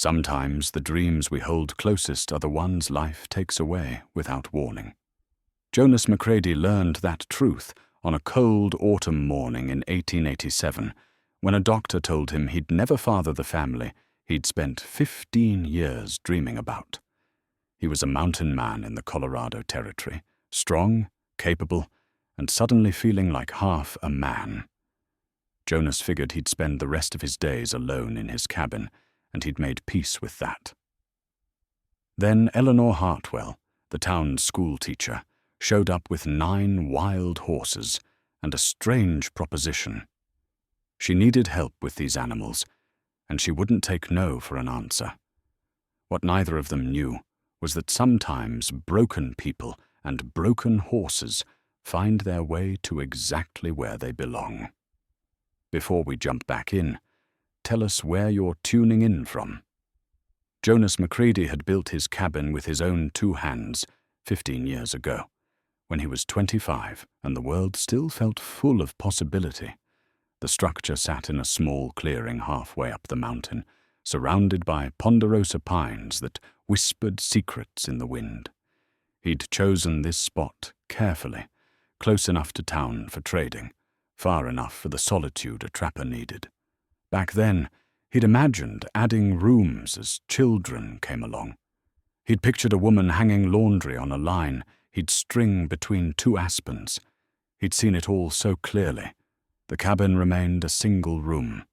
Sometimes the dreams we hold closest are the ones life takes away without warning. Jonas McCready learned that truth on a cold autumn morning in 1887, when a doctor told him he'd never father the family he'd spent 15 years dreaming about. He was a mountain man in the Colorado Territory, strong, capable, and suddenly feeling like half a man. Jonas figured he'd spend the rest of his days alone in his cabin, and he'd made peace with that. Then Eleanor Hartwell, the town's schoolteacher, showed up with 9 wild horses and a strange proposition. She needed help with these animals, and she wouldn't take no for an answer. What neither of them knew was that sometimes broken people and broken horses find their way to exactly where they belong. Before we jump back in, tell us where you're tuning in from. Jonas McCready had built his cabin with his own 2 hands 15 years ago, when he was 25 and the world still felt full of possibility. The structure sat in a small clearing halfway up the mountain, surrounded by ponderosa pines that whispered secrets in the wind. He'd chosen this spot carefully, close enough to town for trading, far enough for the solitude a trapper needed. Back then, he'd imagined adding rooms as children came along. He'd pictured a woman hanging laundry on a line he'd string between 2 aspens. He'd seen it all so clearly. The cabin remained a single room.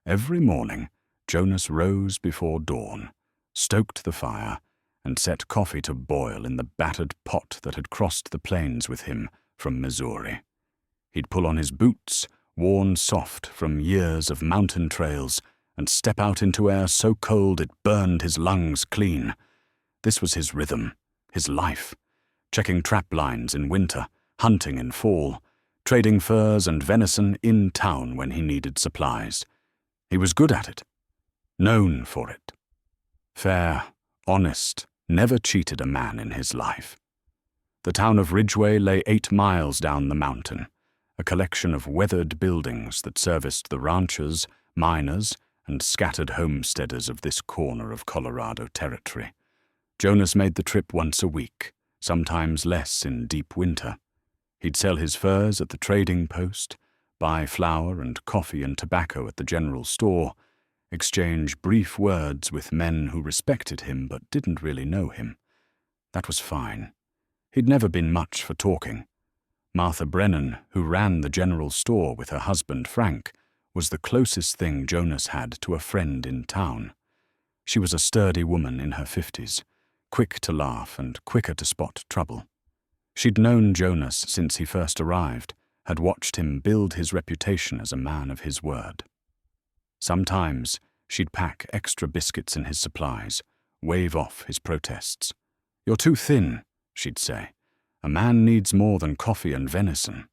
Every morning, Jonas rose before dawn, stoked the fire, and set coffee to boil in the battered pot that had crossed the plains with him from Missouri. He'd pull on his boots, worn soft from years of mountain trails, and step out into air so cold it burned his lungs clean. This was his rhythm, his life, checking trap lines in winter, hunting in fall, trading furs and venison in town when he needed supplies. He was good at it, known for it. Fair, honest, never cheated a man in his life. The town of Ridgway lay 8 miles down the mountain, a collection of weathered buildings that serviced the ranchers, miners, and scattered homesteaders of this corner of Colorado Territory. Jonas made the trip once a week, sometimes less in deep winter. He'd sell his furs at the trading post, buy flour and coffee and tobacco at the general store, exchange brief words with men who respected him but didn't really know him. That was fine. He'd never been much for talking. Martha Brennan, who ran the general store with her husband Frank, was the closest thing Jonas had to a friend in town. She was a sturdy woman in her 50s, quick to laugh and quicker to spot trouble. She'd known Jonas since he first arrived, had watched him build his reputation as a man of his word. Sometimes she'd pack extra biscuits in his supplies, wave off his protests. "You're too thin," she'd say. "A man needs more than coffee and venison."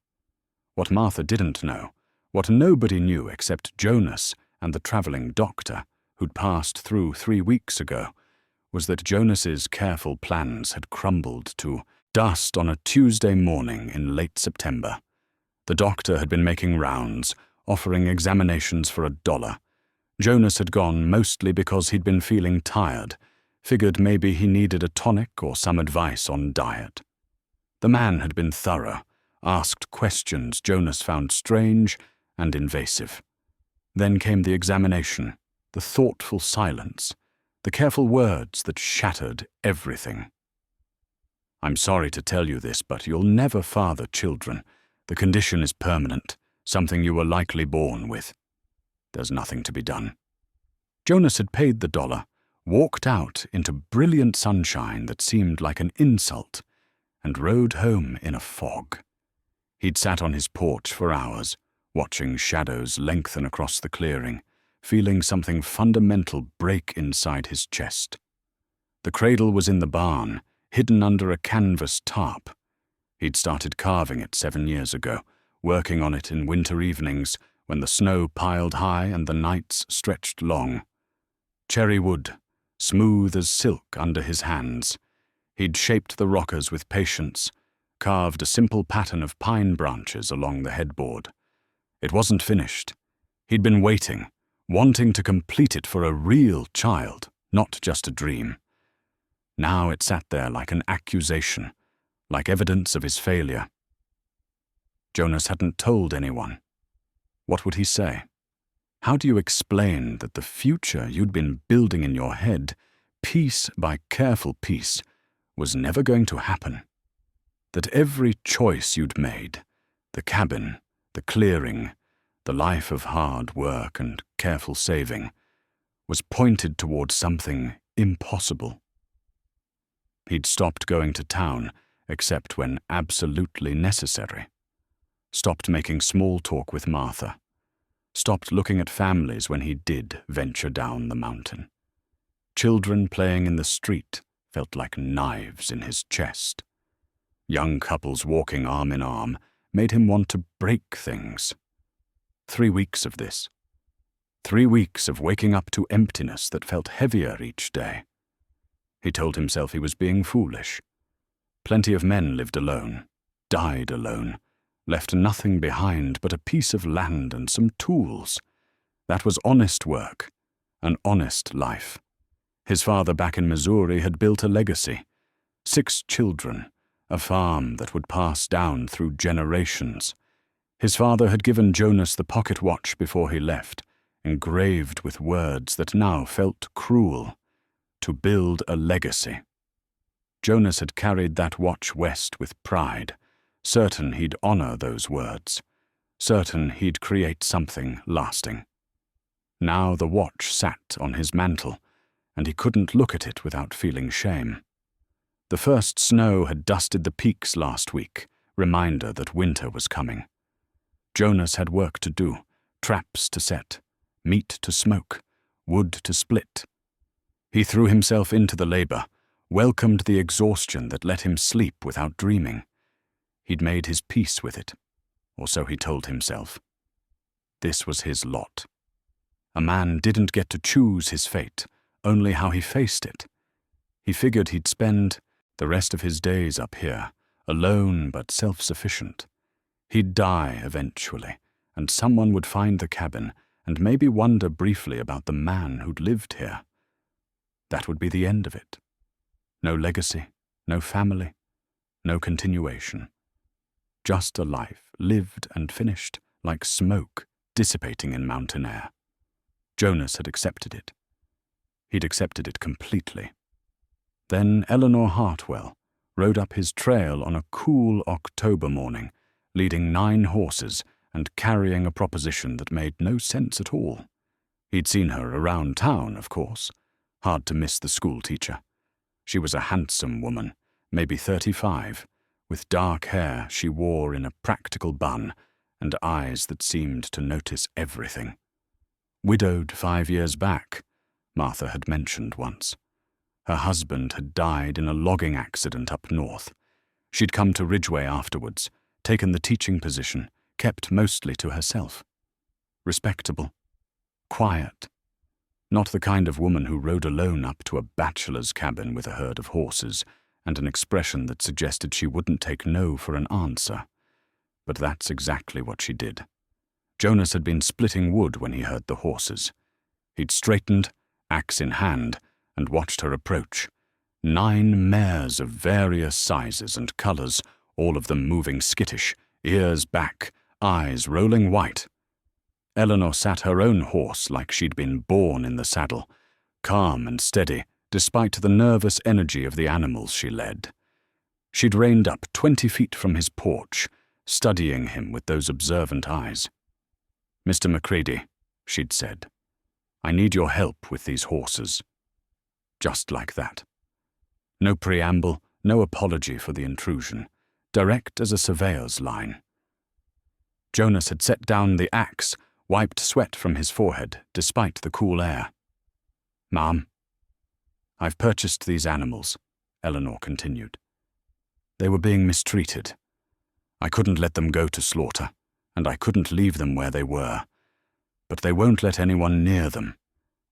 What Martha didn't know, what nobody knew except Jonas and the traveling doctor who'd passed through 3 weeks ago, was that Jonas's careful plans had crumbled to dust on a Tuesday morning in late September. The doctor had been making rounds, offering examinations for $1. Jonas had gone mostly because he'd been feeling tired, figured maybe he needed a tonic or some advice on diet. The man had been thorough, asked questions Jonas found strange and invasive. Then came the examination, the thoughtful silence, the careful words that shattered everything. "I'm sorry to tell you this, but you'll never father children. The condition is permanent, something you were likely born with. There's nothing to be done." Jonas had paid the $1, walked out into brilliant sunshine that seemed like an insult, and rode home in a fog. He'd sat on his porch for hours, watching shadows lengthen across the clearing, feeling something fundamental break inside his chest. The cradle was in the barn, hidden under a canvas tarp. He'd started carving it 7 years ago, working on it in winter evenings when the snow piled high and the nights stretched long. Cherry wood, smooth as silk under his hands. He'd shaped the rockers with patience, carved a simple pattern of pine branches along the headboard. It wasn't finished. He'd been waiting, wanting to complete it for a real child, not just a dream. Now it sat there like an accusation, like evidence of his failure. Jonas hadn't told anyone. What would he say? How do you explain that the future you'd been building in your head, piece by careful piece, was never going to happen? That every choice you'd made, the cabin, the clearing, the life of hard work and careful saving, was pointed towards something impossible. He'd stopped going to town except when absolutely necessary. Stopped making small talk with Martha. Stopped looking at families when he did venture down the mountain. Children playing in the street felt like knives in his chest. Young couples walking arm in arm made him want to break things. 3 weeks of this. 3 weeks of waking up to emptiness that felt heavier each day. He told himself he was being foolish. Plenty of men lived alone, died alone, left nothing behind but a piece of land and some tools. That was honest work, an honest life. His father back in Missouri had built a legacy. 6 children, a farm that would pass down through generations. His father had given Jonas the pocket watch before he left, engraved with words that now felt cruel. To build a legacy. Jonas had carried that watch west with pride, certain he'd honor those words, certain he'd create something lasting. Now the watch sat on his mantle, and he couldn't look at it without feeling shame. The first snow had dusted the peaks last week, reminder that winter was coming. Jonas had work to do, traps to set, meat to smoke, wood to split. He threw himself into the labor, welcomed the exhaustion that let him sleep without dreaming. He'd made his peace with it, or so he told himself. This was his lot. A man didn't get to choose his fate, only how he faced it. He figured he'd spend the rest of his days up here, alone but self-sufficient. He'd die eventually, and someone would find the cabin and maybe wonder briefly about the man who'd lived here. That would be the end of it. No legacy, no family, no continuation. Just a life, lived and finished, like smoke dissipating in mountain air. Jonas had accepted it. He'd accepted it completely. Then Eleanor Hartwell rode up his trail on a cool October morning, leading 9 horses and carrying a proposition that made no sense at all. He'd seen her around town, of course. Hard to miss the schoolteacher. She was a handsome woman, maybe 35, with dark hair she wore in a practical bun and eyes that seemed to notice everything. Widowed 5 years back, Martha had mentioned once. Her husband had died in a logging accident up north. She'd come to Ridgeway afterwards, taken the teaching position, kept mostly to herself. Respectable. Quiet. Not the kind of woman who rode alone up to a bachelor's cabin with a herd of horses and an expression that suggested she wouldn't take no for an answer. But that's exactly what she did. Jonas had been splitting wood when he heard the horses. He'd straightened, axe in hand, and watched her approach. 9 mares of various sizes and colors, all of them moving skittish, ears back, eyes rolling white. Eleanor sat her own horse like she'd been born in the saddle, calm and steady, despite the nervous energy of the animals she led. She'd reined up 20 feet from his porch, studying him with those observant eyes. "Mr. McCready," she'd said, "I need your help with these horses." Just like that. No preamble, no apology for the intrusion, direct as a surveyor's line. Jonas had set down the axe, wiped sweat from his forehead, despite the cool air. "Ma'am, I've purchased these animals," Eleanor continued. "They were being mistreated. I couldn't let them go to slaughter, and I couldn't leave them where they were. But they won't let anyone near them,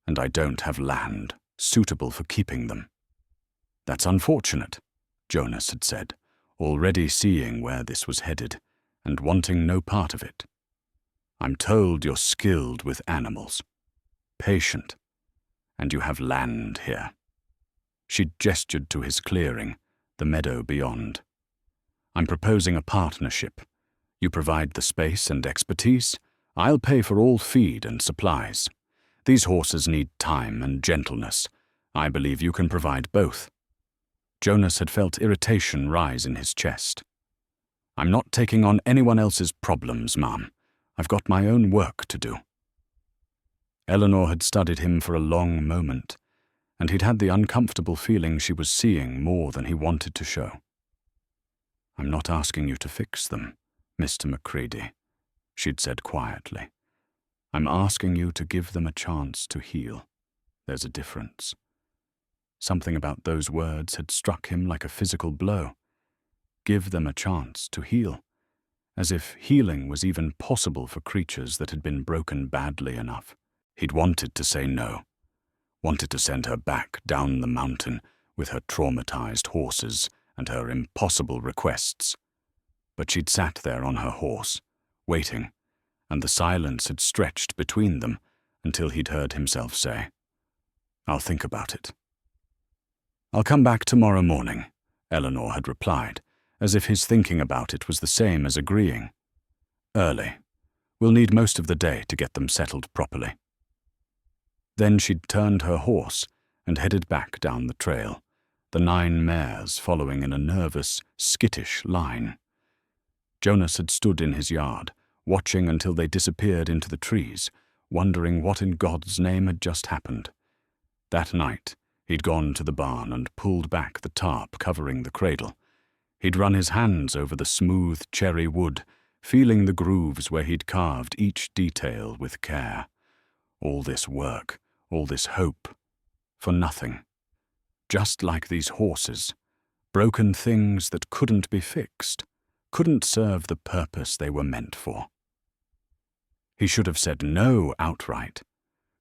and I don't have land suitable for keeping them." "That's unfortunate," Jonas had said, already seeing where this was headed, and wanting no part of it. "I'm told you're skilled with animals. Patient. and you have land here." She gestured to his clearing, the meadow beyond. "I'm proposing a partnership. You provide the space and expertise. I'll pay for all feed and supplies. These horses need time and gentleness. I believe you can provide both." Jonas had felt irritation rise in his chest. "I'm not taking on anyone else's problems, Mum. I've got my own work to do." Eleanor had studied him for a long moment, and he'd had the uncomfortable feeling she was seeing more than he wanted to show. "I'm not asking you to fix them, Mr. McCready," she'd said quietly. "I'm asking you to give them a chance to heal. There's a difference." Something about those words had struck him like a physical blow. Give them a chance to heal. As if healing was even possible for creatures that had been broken badly enough. He'd wanted to say no. Wanted to send her back down the mountain with her traumatized horses and her impossible requests. But she'd sat there on her horse, waiting, and the silence had stretched between them until he'd heard himself say, "I'll think about it." "I'll come back tomorrow morning," Eleanor had replied, as if his thinking about it was the same as agreeing. "Early. We'll need most of the day to get them settled properly." Then she'd turned her horse and headed back down the trail, the 9 mares following in a nervous, skittish line. Jonas had stood in his yard, watching until they disappeared into the trees, wondering what in God's name had just happened. That night, he'd gone to the barn and pulled back the tarp covering the cradle. He'd run his hands over the smooth cherry wood, feeling the grooves where he'd carved each detail with care. All this work, all this hope, for nothing. Just like these horses, broken things that couldn't be fixed, couldn't serve the purpose they were meant for. He should have said no outright,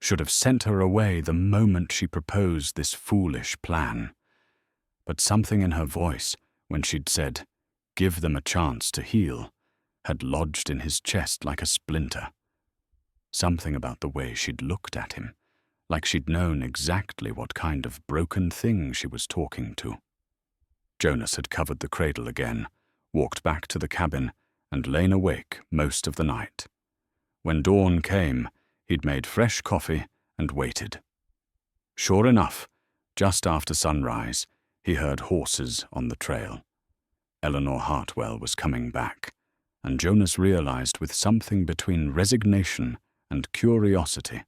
should have sent her away the moment she proposed this foolish plan. But something in her voice, when she'd said, "Give them a chance to heal," had lodged in his chest like a splinter. Something about the way she'd looked at him, like she'd known exactly what kind of broken thing she was talking to. Jonas had covered the cradle again, walked back to the cabin, and lain awake most of the night. When dawn came, he'd made fresh coffee and waited. Sure enough, just after sunrise, he heard horses on the trail. Eleanor Hartwell was coming back, and Jonas realized with something between resignation and curiosity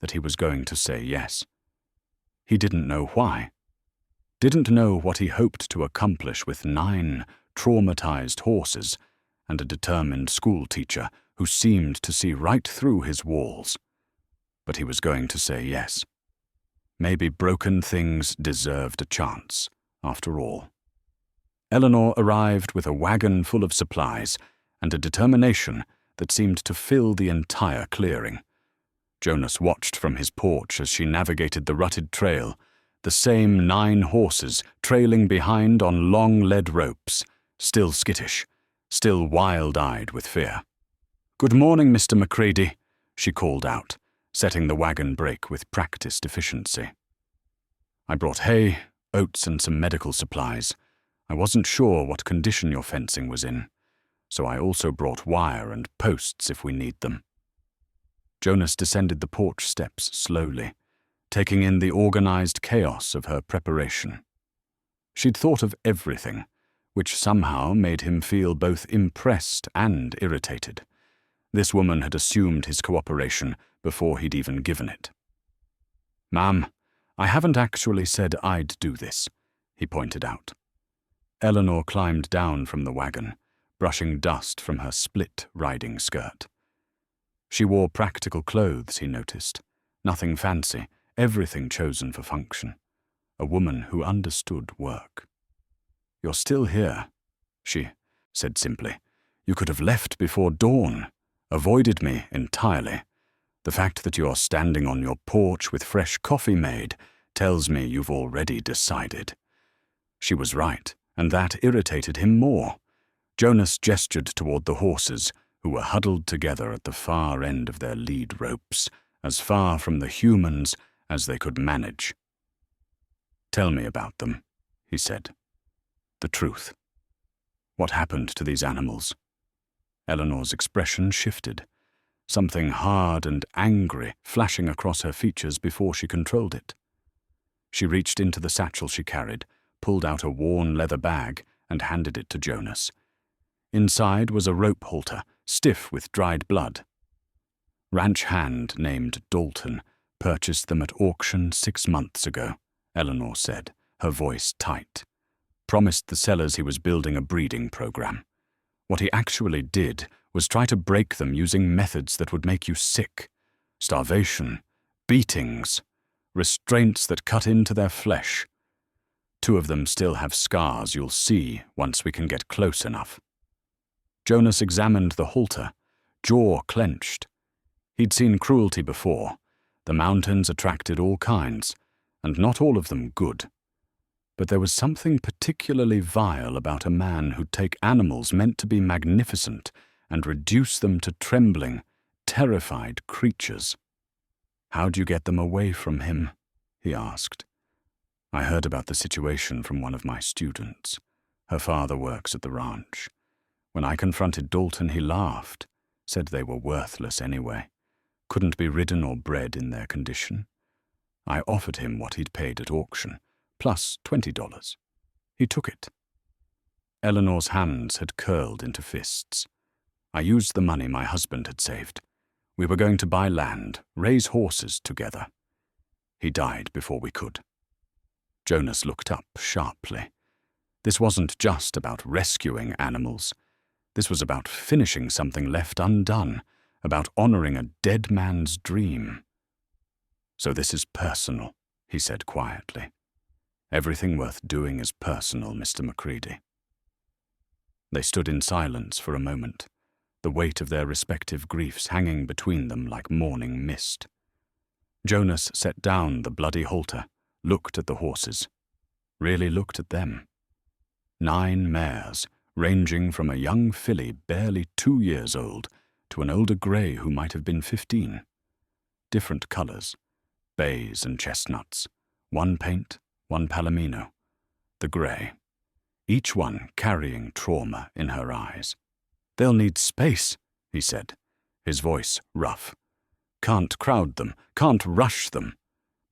that he was going to say yes. He didn't know why. Didn't know what he hoped to accomplish with 9 traumatized horses and a determined schoolteacher who seemed to see right through his walls. But he was going to say yes. Maybe broken things deserved a chance, after all. Eleanor arrived with a wagon full of supplies and a determination that seemed to fill the entire clearing. Jonas watched from his porch as she navigated the rutted trail, the same 9 horses trailing behind on long lead ropes, still skittish, still wild-eyed with fear. "Good morning, Mr. McCready," she called out, setting the wagon brake with practiced efficiency. "I brought hay, oats, and some medical supplies. I wasn't sure what condition your fencing was in, so I also brought wire and posts if we need them." Jonas descended the porch steps slowly, taking in the organized chaos of her preparation. She'd thought of everything, which somehow made him feel both impressed and irritated. This woman had assumed his cooperation before he'd even given it. "Ma'am, I haven't actually said I'd do this," he pointed out. Eleanor climbed down from the wagon, brushing dust from her split riding skirt. She wore practical clothes, he noticed. Nothing fancy, everything chosen for function. A woman who understood work. "You're still here," she said simply. "You could have left before dawn, avoided me entirely. The fact that you're standing on your porch with fresh coffee made tells me you've already decided." She was right, and that irritated him more. Jonas gestured toward the horses, who were huddled together at the far end of their lead ropes, as far from the humans as they could manage. "Tell me about them," he said. "The truth. What happened to these animals?" Eleanor's expression shifted, something hard and angry flashing across her features before she controlled it. She reached into the satchel she carried, pulled out a worn leather bag, and handed it to Jonas. Inside was a rope halter, stiff with dried blood. "Ranch hand named Dalton purchased them at auction 6 months ago," Eleanor said, her voice tight. "Promised the sellers he was building a breeding program. What he actually did was try to break them using methods that would make you sick. Starvation, beatings, restraints that cut into their flesh. 2 of them still have scars you'll see once we can get close enough." Jonas examined the halter, jaw clenched. He'd seen cruelty before. The mountains attracted all kinds, and not all of them good. But there was something particularly vile about a man who'd take animals meant to be magnificent and reduce them to trembling, terrified creatures. "How'd you get them away from him?" he asked. "I heard about the situation from one of my students. Her father works at the ranch. When I confronted Dalton, he laughed, said they were worthless anyway, couldn't be ridden or bred in their condition. I offered him what he'd paid at auction, plus $20. He took it." Eleanor's hands had curled into fists. "I used the money my husband had saved. We were going to buy land, raise horses together. He died before we could." Jonas looked up sharply. This wasn't just about rescuing animals. This was about finishing something left undone, about honoring a dead man's dream. "So this is personal," he said quietly. "Everything worth doing is personal, Mr. McCready." They stood in silence for a moment, the weight of their respective griefs hanging between them like morning mist. Jonas set down the bloody halter, looked at the horses, really looked at them. 9 mares, ranging from a young filly barely 2 years old to an older grey who might have been 15. Different colours, bays and chestnuts, one paint, one palomino. The grey, each one carrying trauma in her eyes. "They'll need space," he said, his voice rough. "Can't crowd them, can't rush them.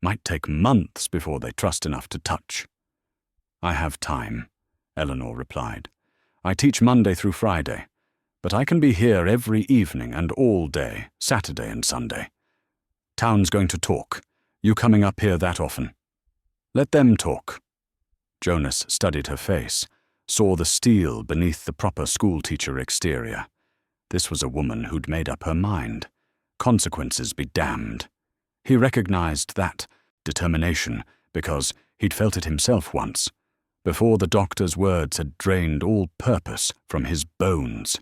Might take months before they trust enough to touch." "I have time," Eleanor replied. "I teach Monday through Friday, but I can be here every evening and all day, Saturday and Sunday. Town's going to talk. You coming up here that often?" "Let them talk." Jonas studied her face, saw the steel beneath the proper schoolteacher exterior. This was a woman who'd made up her mind. Consequences be damned. He recognized that determination because he'd felt it himself once, before the doctor's words had drained all purpose from his bones.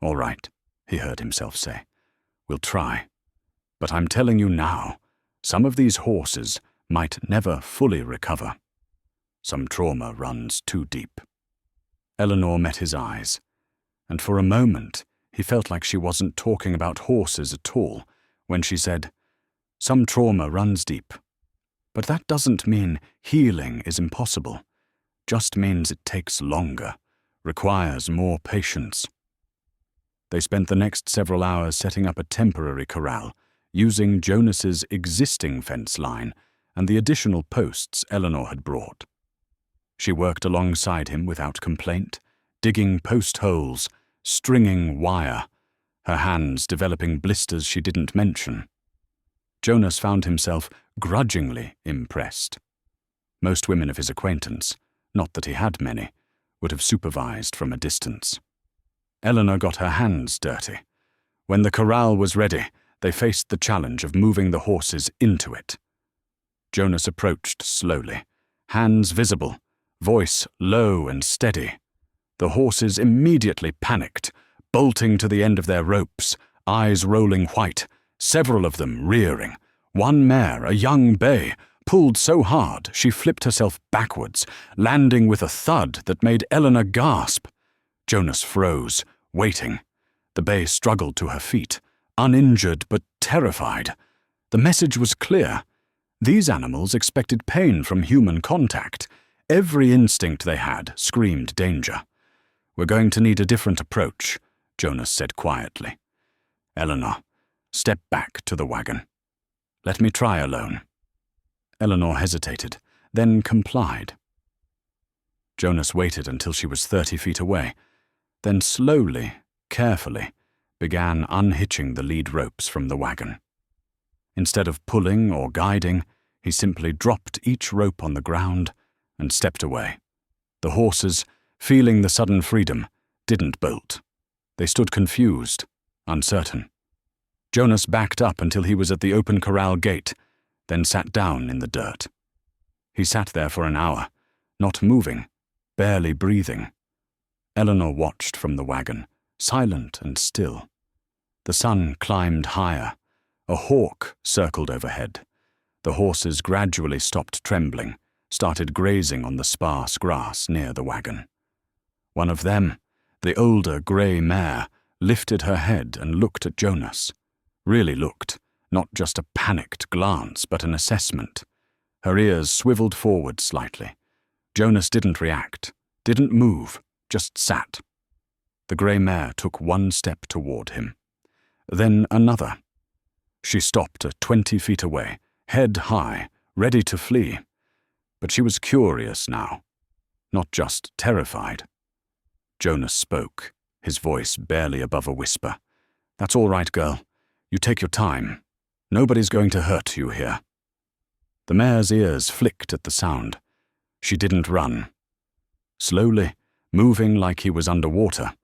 "All right," he heard himself say. "We'll try. But I'm telling you now, some of these horses might never fully recover. Some trauma runs too deep." Eleanor met his eyes, and for a moment he felt like she wasn't talking about horses at all when she said, "Some trauma runs deep. But that doesn't mean healing is impossible. Just means it takes longer, requires more patience." They spent the next several hours setting up a temporary corral, using Jonas's existing fence line and the additional posts Eleanor had brought. She worked alongside him without complaint, digging post holes, stringing wire, her hands developing blisters she didn't mention. Jonas found himself grudgingly impressed. Most women of his acquaintance, not that he had many, would have supervised from a distance. Eleanor got her hands dirty. When the corral was ready, they faced the challenge of moving the horses into it. Jonas approached slowly, hands visible, voice low and steady. The horses immediately panicked, bolting to the end of their ropes, eyes rolling white, several of them rearing. One mare, a young bay, pulled so hard she flipped herself backwards, landing with a thud that made Eleanor gasp. Jonas froze, waiting. The bay struggled to her feet, uninjured but terrified. The message was clear. These animals expected pain from human contact. Every instinct they had screamed danger. "We're going to need a different approach," Jonas said quietly. "Eleanor, step back to the wagon. Let me try alone." Eleanor hesitated, then complied. Jonas waited until she was 30 feet away, then slowly, carefully, began unhitching the lead ropes from the wagon. Instead of pulling or guiding, he simply dropped each rope on the ground and stepped away. The horses, feeling the sudden freedom, didn't bolt. They stood confused, uncertain. Jonas backed up until he was at the open corral gate, then sat down in the dirt. He sat there for an hour, not moving, barely breathing. Eleanor watched from the wagon, silent and still. The sun climbed higher. A hawk circled overhead. The horses gradually stopped trembling, started grazing on the sparse grass near the wagon. One of them, the older grey mare, lifted her head and looked at Jonas. Really looked, not just a panicked glance, but an assessment. Her ears swiveled forward slightly. Jonas didn't react, didn't move, just sat. The grey mare took one step toward him. Then another. She stopped 20 feet away, head high, ready to flee. But she was curious now, not just terrified. Jonas spoke, his voice barely above a whisper. "That's all right, girl. You take your time. Nobody's going to hurt you here." The mare's ears flicked at the sound. She didn't run. Slowly, moving like he was underwater,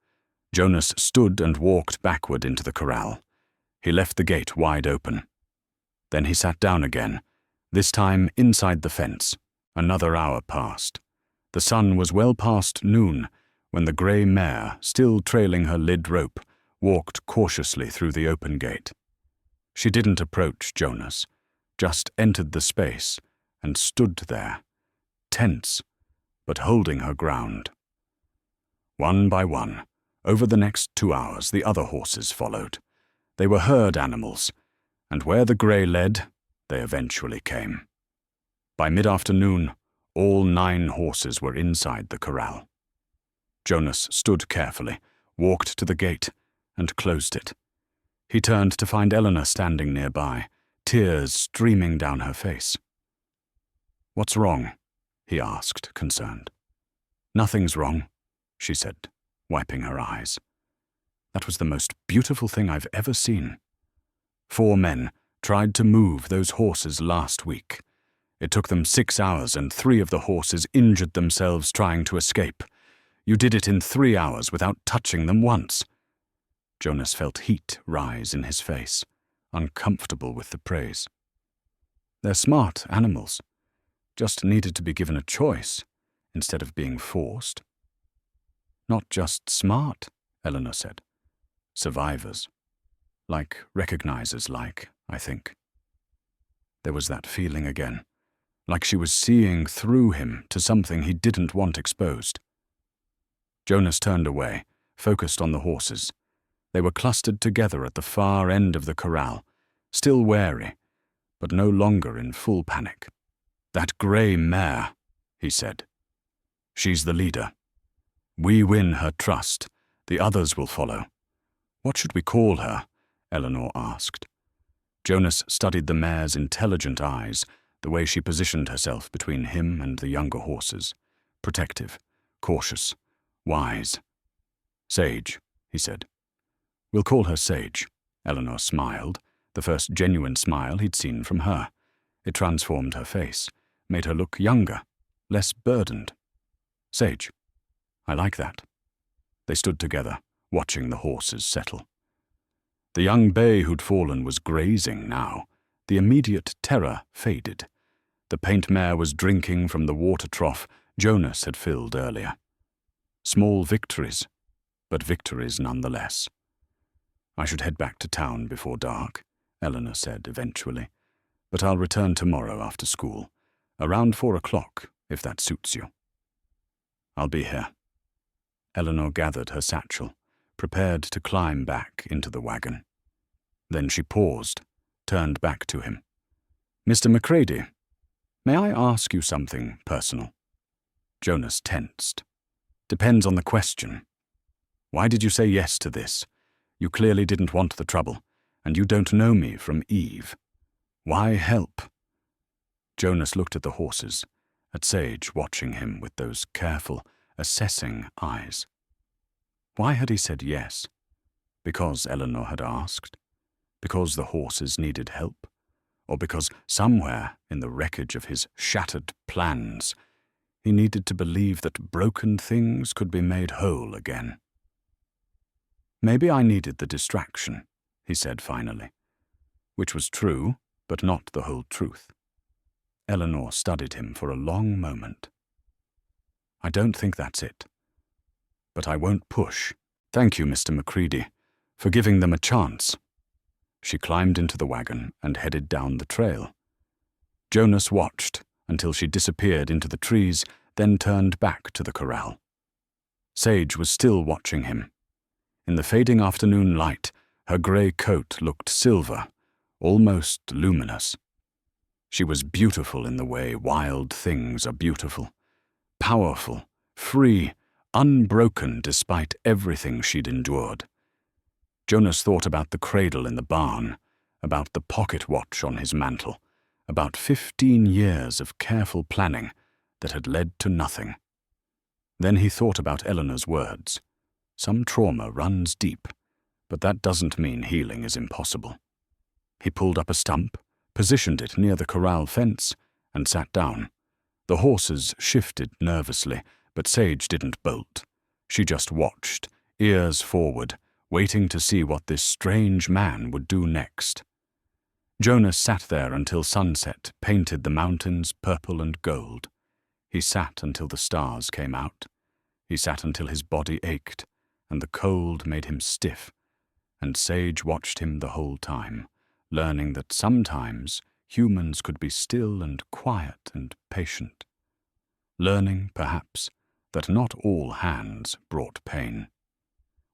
Jonas stood and walked backward into the corral. He left the gate wide open. Then he sat down again, this time inside the fence. Another hour passed. The sun was well past noon when the grey mare, still trailing her lead rope, walked cautiously through the open gate. She didn't approach Jonas, just entered the space and stood there, tense, but holding her ground. One by one, over the next 2 hours, the other horses followed. They were herd animals, and where the grey led, they eventually came. By mid-afternoon, all 9 horses were inside the corral. Jonas stood carefully, walked to the gate, and closed it. He turned to find Eleanor standing nearby, tears streaming down her face. "What's wrong?" he asked, concerned. "Nothing's wrong," she said, wiping her eyes. "That was the most beautiful thing I've ever seen. 4 men tried to move those horses last week. It took them 6 hours and 3 of the horses injured themselves trying to escape. You did it in 3 hours without touching them once." Jonas felt heat rise in his face, uncomfortable with the praise. "They're smart animals. Just needed to be given a choice instead of being forced." "Not just smart," Eleanor said. "Survivors. Like recognizers, I think." There was that feeling again, like she was seeing through him to something he didn't want exposed. Jonas turned away, focused on the horses. They were clustered together at the far end of the corral, still wary, but no longer in full panic. "That grey mare," he said. "She's the leader. We win her trust. The others will follow." "What should we call her?" Eleanor asked. Jonas studied the mare's intelligent eyes, the way she positioned herself between him and the younger horses. Protective, cautious, wise. "Sage," he said. "We'll call her Sage." Eleanor smiled, the first genuine smile he'd seen from her. It transformed her face, made her look younger, less burdened. "Sage. I like that." They stood together, watching the horses settle. The young bay who'd fallen was grazing now. The immediate terror faded. The paint mare was drinking from the water trough Jonas had filled earlier. Small victories, but victories nonetheless. "I should head back to town before dark," Eleanor said eventually. "But I'll return tomorrow after school, around 4 o'clock, if that suits you." "I'll be here." Eleanor gathered her satchel, prepared to climb back into the wagon. Then she paused, turned back to him. Mr. McCready, may I ask you something personal? Jonas tensed. Depends on the question. Why did you say yes to this? You clearly didn't want the trouble, and you don't know me from Eve. Why help? Jonas looked at the horses, at Sage watching him with those careful, assessing eyes. Why had he said yes? Because Eleanor had asked? Because the horses needed help? Or because somewhere in the wreckage of his shattered plans, he needed to believe that broken things could be made whole again? Maybe I needed the distraction, he said finally, which was true, but not the whole truth. Eleanor studied him for a long moment. I don't think that's it. But I won't push. Thank you, Mr. McCready, for giving them a chance. She climbed into the wagon and headed down the trail. Jonas watched until she disappeared into the trees, then turned back to the corral. Sage was still watching him. In the fading afternoon light, her grey coat looked silver, almost luminous. She was beautiful in the way wild things are beautiful. Powerful, free, unbroken despite everything she'd endured. Jonas thought about the cradle in the barn, about the pocket watch on his mantle, about 15 years of careful planning that had led to nothing. Then he thought about Eleanor's words. Some trauma runs deep, but that doesn't mean healing is impossible. He pulled up a stump, positioned it near the corral fence, and sat down. The horses shifted nervously, but Sage didn't bolt. She just watched, ears forward, waiting to see what this strange man would do next. Jonas sat there until sunset painted the mountains purple and gold. He sat until the stars came out. He sat until his body ached, and the cold made him stiff, and Sage watched him the whole time, learning that sometimes humans could be still and quiet and patient. Learning, perhaps, that not all hands brought pain.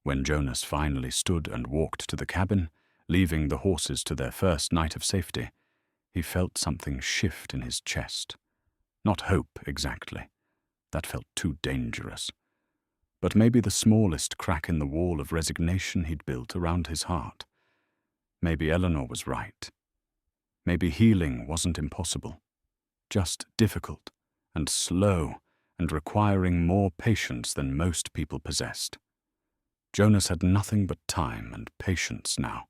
When Jonas finally stood and walked to the cabin, leaving the horses to their first night of safety, he felt something shift in his chest. Not hope, exactly. That felt too dangerous. But maybe the smallest crack in the wall of resignation he'd built around his heart. Maybe Eleanor was right. Maybe healing wasn't impossible, just difficult and slow and requiring more patience than most people possessed. Jonas had nothing but time and patience now.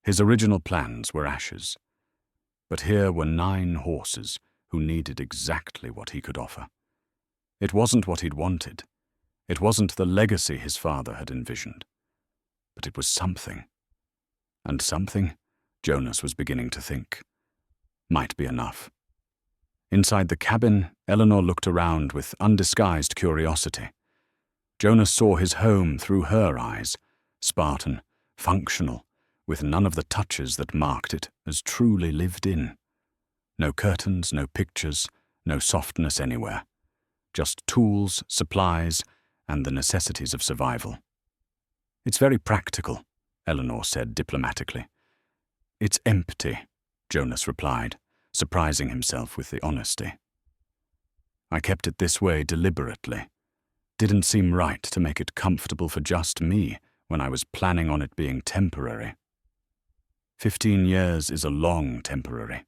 His original plans were ashes. But here were 9 horses who needed exactly what he could offer. It wasn't what he'd wanted. It wasn't the legacy his father had envisioned. But it was something. And something, Jonas was beginning to think, might be enough. Inside the cabin, Eleanor looked around with undisguised curiosity. Jonas saw his home through her eyes, Spartan, functional, with none of the touches that marked it as truly lived in. No curtains, no pictures, no softness anywhere. Just tools, supplies, and the necessities of survival. It's very practical, Eleanor said diplomatically. It's empty, Jonas replied, surprising himself with the honesty. I kept it this way deliberately. Didn't seem right to make it comfortable for just me when I was planning on it being temporary. 15 years is a long temporary.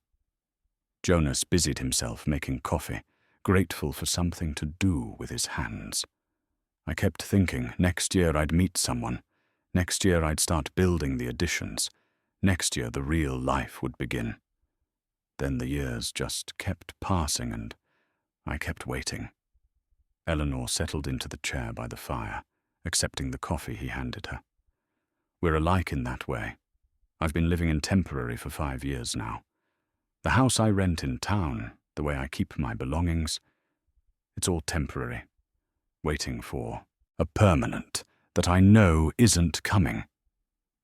Jonas busied himself making coffee, grateful for something to do with his hands. I kept thinking next year I'd meet someone. Next year I'd start building the additions. Next year the real life would begin. Then the years just kept passing and I kept waiting. Eleanor settled into the chair by the fire, accepting the coffee he handed her. We're alike in that way. I've been living in temporary for 5 years now. The house I rent in town, the way I keep my belongings, it's all temporary, waiting for a permanent that I know isn't coming.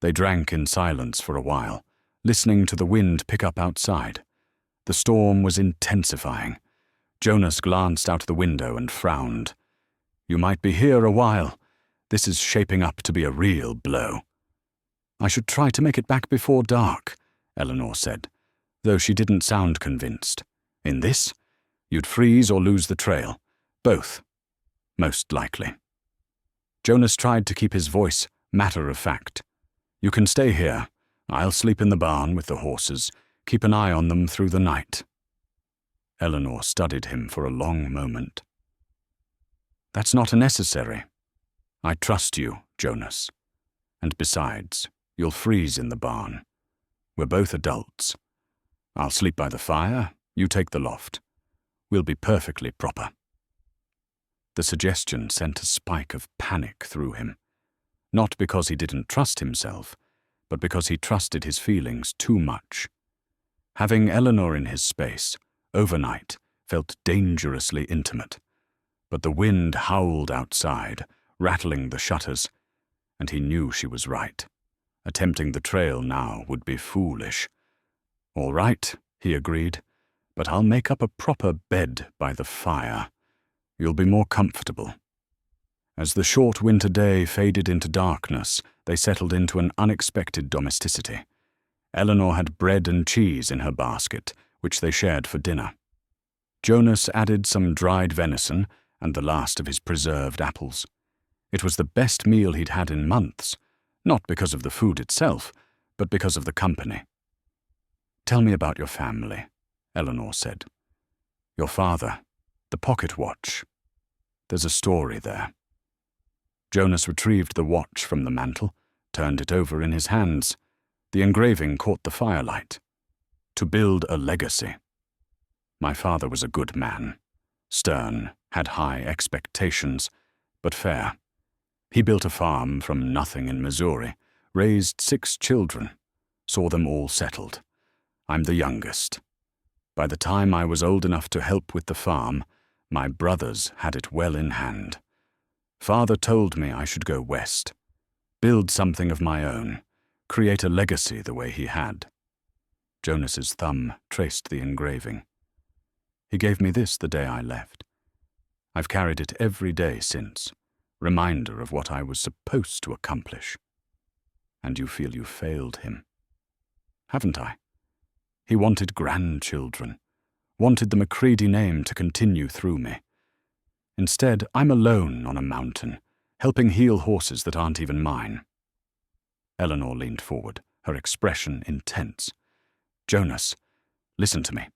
They drank in silence for a while, listening to the wind pick up outside. The storm was intensifying. Jonas glanced out the window and frowned. You might be here a while. This is shaping up to be a real blow. I should try to make it back before dark, Eleanor said. though she didn't sound convinced. In this, you'd freeze or lose the trail. Both, most likely. Jonas tried to keep his voice matter-of-fact. You can stay here. I'll sleep in the barn with the horses. Keep an eye on them through the night. Eleanor studied him for a long moment. That's not necessary. I trust you, Jonas. And besides, you'll freeze in the barn. We're both adults. I'll sleep by the fire, you take the loft. We'll be perfectly proper. The suggestion sent a spike of panic through him. Not because he didn't trust himself, but because he trusted his feelings too much. Having Eleanor in his space, overnight, felt dangerously intimate. But the wind howled outside, rattling the shutters, and he knew she was right. Attempting the trail now would be foolish. All right, he agreed, but I'll make up a proper bed by the fire. You'll be more comfortable. As the short winter day faded into darkness, they settled into an unexpected domesticity. Eleanor had bread and cheese in her basket, which they shared for dinner. Jonas added some dried venison and the last of his preserved apples. It was the best meal he'd had in months, not because of the food itself, but because of the company. Tell me about your family, Eleanor said. Your father, the pocket watch. There's a story there. Jonas retrieved the watch from the mantel, turned it over in his hands. The engraving caught the firelight. To build a legacy. My father was a good man. Stern, had high expectations, but fair. He built a farm from nothing in Missouri, raised 6 children, saw them all settled. I'm the youngest. By the time I was old enough to help with the farm, my brothers had it well in hand. Father told me I should go west, build something of my own, create a legacy the way he had. Jonas's thumb traced the engraving. He gave me this the day I left. I've carried it every day since, reminder of what I was supposed to accomplish. And you feel you failed him. Haven't I? He wanted grandchildren, wanted the McCready name to continue through me. Instead, I'm alone on a mountain, helping heal horses that aren't even mine. Eleanor leaned forward, her expression intense. Jonas, listen to me.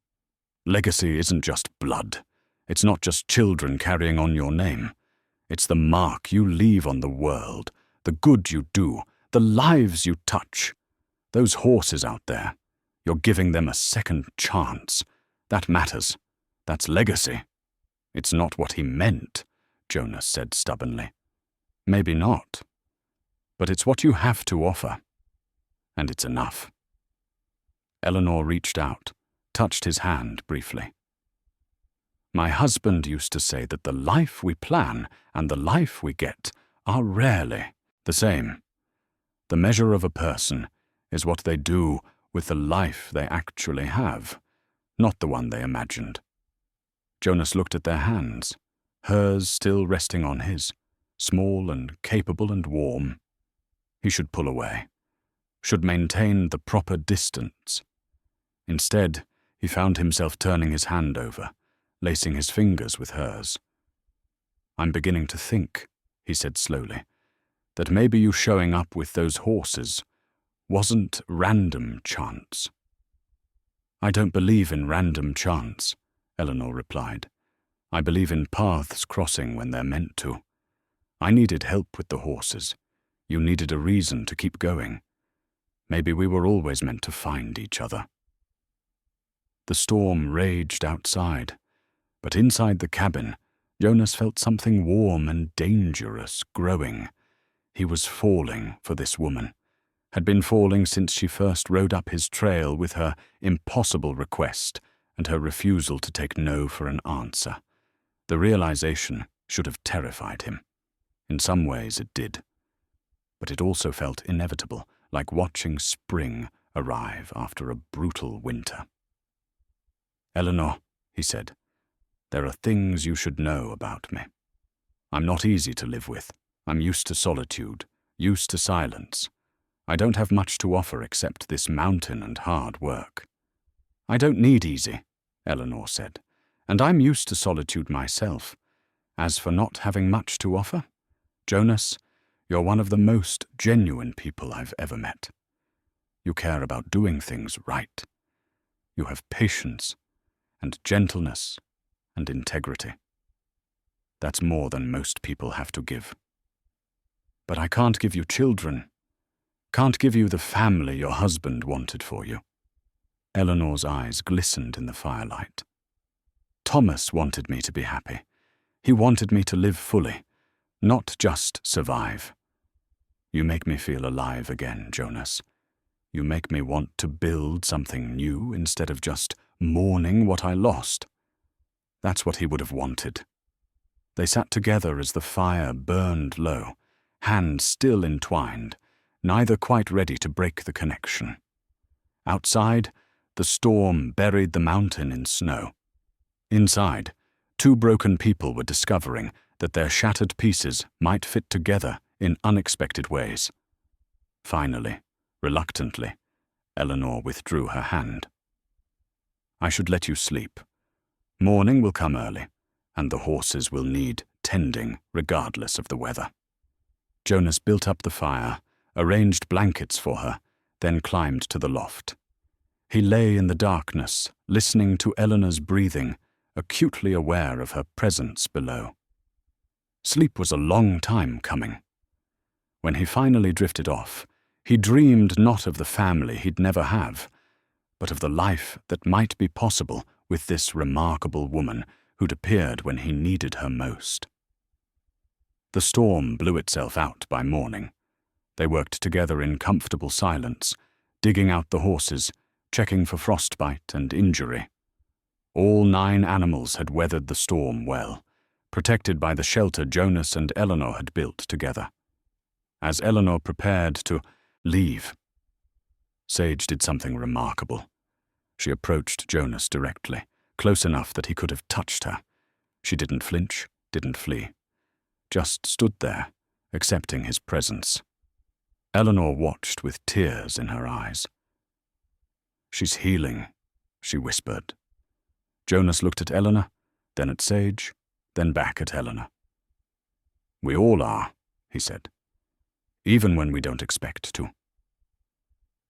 Legacy isn't just blood. It's not just children carrying on your name. It's the mark you leave on the world, the good you do, the lives you touch. Those horses out there, you're giving them a second chance. That matters. That's legacy. It's not what he meant, Jonas said stubbornly. Maybe not. But it's what you have to offer. And it's enough. Eleanor reached out, touched his hand briefly. My husband used to say that the life we plan and the life we get are rarely the same. The measure of a person is what they do with the life they actually have, not the one they imagined. Jonas looked at their hands, hers still resting on his, small and capable and warm. He should pull away, should maintain the proper distance. Instead, he found himself turning his hand over, lacing his fingers with hers. I'm beginning to think, he said slowly, that maybe you showing up with those horses wasn't random chance. I don't believe in random chance, Eleanor replied. I believe in paths crossing when they're meant to. I needed help with the horses. You needed a reason to keep going. Maybe we were always meant to find each other. The storm raged outside, but inside the cabin, Jonas felt something warm and dangerous growing. He was falling for this woman, had been falling since she first rode up his trail with her impossible request and her refusal to take no for an answer. The realization should have terrified him. In some ways it did. But it also felt inevitable, like watching spring arrive after a brutal winter. Eleanor, he said, there are things you should know about me. I'm not easy to live with. I'm used to solitude, used to silence. I don't have much to offer except this mountain and hard work. "I don't need easy," Eleanor said, "and I'm used to solitude myself. As for not having much to offer, Jonas, you're one of the most genuine people I've ever met. You care about doing things right. You have patience and gentleness and integrity. That's more than most people have to give. But I can't give you children. Can't give you the family your husband wanted for you." Eleanor's eyes glistened in the firelight. "Thomas wanted me to be happy. He wanted me to live fully, not just survive. You make me feel alive again, Jonas. You make me want to build something new instead of just mourning what I lost." That's what he would have wanted. They sat together as the fire burned low, hands still entwined, neither quite ready to break the connection. Outside, the storm buried the mountain in snow. Inside, two broken people were discovering that their shattered pieces might fit together in unexpected ways. Finally, reluctantly, Eleanor withdrew her hand. "I should let you sleep. Morning will come early, and the horses will need tending regardless of the weather." Jonas built up the fire, arranged blankets for her, then climbed to the loft. He lay in the darkness, listening to Eleanor's breathing, acutely aware of her presence below. Sleep was a long time coming. When he finally drifted off, he dreamed not of the family he'd never have, but of the life that might be possible with this remarkable woman who'd appeared when he needed her most. The storm blew itself out by morning. They worked together in comfortable silence, digging out the horses, checking for frostbite and injury. All 9 animals had weathered the storm well, protected by the shelter Jonas and Eleanor had built together. As Eleanor prepared to leave, Sage did something remarkable. She approached Jonas directly, close enough that he could have touched her. She didn't flinch, didn't flee. Just stood there, accepting his presence. Eleanor watched with tears in her eyes. "She's healing," she whispered. Jonas looked at Eleanor, then at Sage, then back at Eleanor. "We all are," he said, "even when we don't expect to."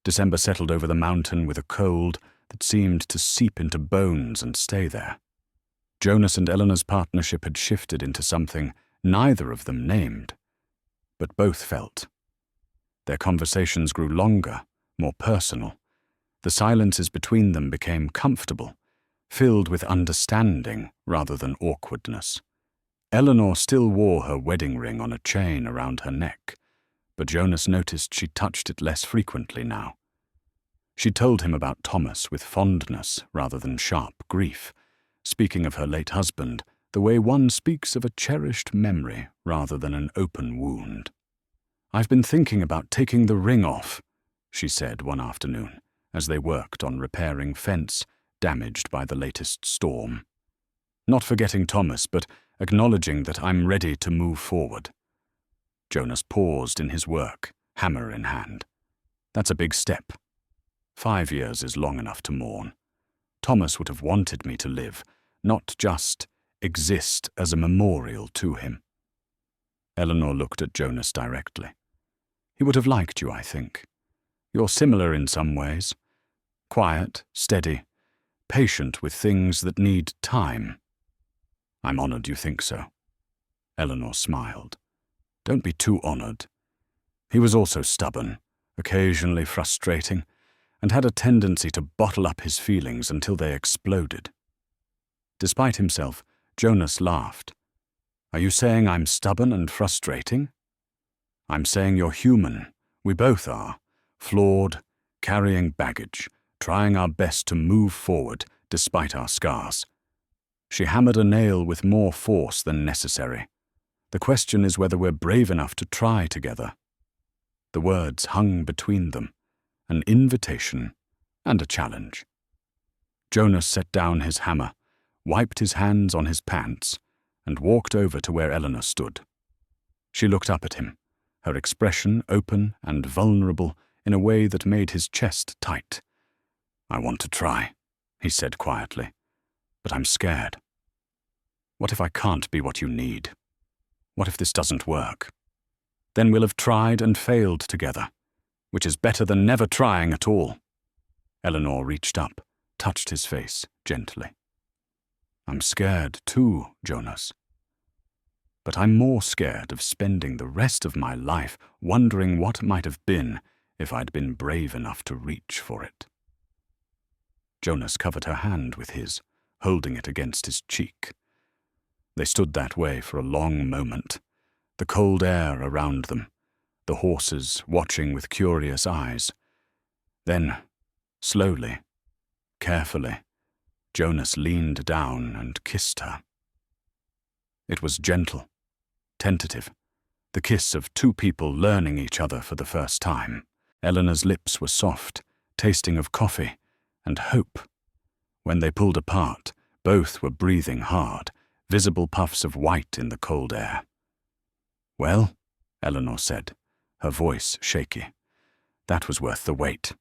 December settled over the mountain with a cold that seemed to seep into bones and stay there. Jonas and Eleanor's partnership had shifted into something neither of them named, but both felt. Their conversations grew longer, more personal. The silences between them became comfortable, filled with understanding rather than awkwardness. Eleanor still wore her wedding ring on a chain around her neck, but Jonas noticed she touched it less frequently now. She told him about Thomas with fondness rather than sharp grief, speaking of her late husband the way one speaks of a cherished memory rather than an open wound. "I've been thinking about taking the ring off," she said one afternoon, as they worked on repairing fence damaged by the latest storm. "Not forgetting Thomas, but acknowledging that I'm ready to move forward." Jonas paused in his work, hammer in hand. "That's a big step. 5 years is long enough to mourn. Thomas would have wanted me to live, not just exist as a memorial to him." Eleanor looked at Jonas directly. "He would have liked you, I think. You're similar in some ways. Quiet, steady, patient with things that need time." "I'm honored you think so." Eleanor smiled. "Don't be too honored. He was also stubborn, occasionally frustrating, and had a tendency to bottle up his feelings until they exploded." Despite himself, Jonas laughed. "Are you saying I'm stubborn and frustrating?" "I'm saying you're human. We both are. Flawed, carrying baggage, trying our best to move forward despite our scars." She hammered a nail with more force than necessary. "The question is whether we're brave enough to try together." The words hung between them, an invitation and a challenge. Jonas set down his hammer, wiped his hands on his pants, and walked over to where Eleanor stood. She looked up at him, her expression open and vulnerable in a way that made his chest tight. "I want to try," he said quietly, "but I'm scared. What if I can't be what you need? What if this doesn't work? Then we'll have tried and failed together, which is better than never trying at all." Eleanor reached up, touched his face gently. "I'm scared too, Jonas. But I'm more scared of spending the rest of my life wondering what might have been if I'd been brave enough to reach for it." Jonas covered her hand with his, holding it against his cheek. They stood that way for a long moment, the cold air around them, the horses watching with curious eyes. Then, slowly, carefully, Jonas leaned down and kissed her. It was gentle, tentative, the kiss of two people learning each other for the first time. Eleanor's lips were soft, tasting of coffee and hope. When they pulled apart, both were breathing hard, visible puffs of white in the cold air. "Well," Eleanor said, her voice shaky, "that was worth the wait."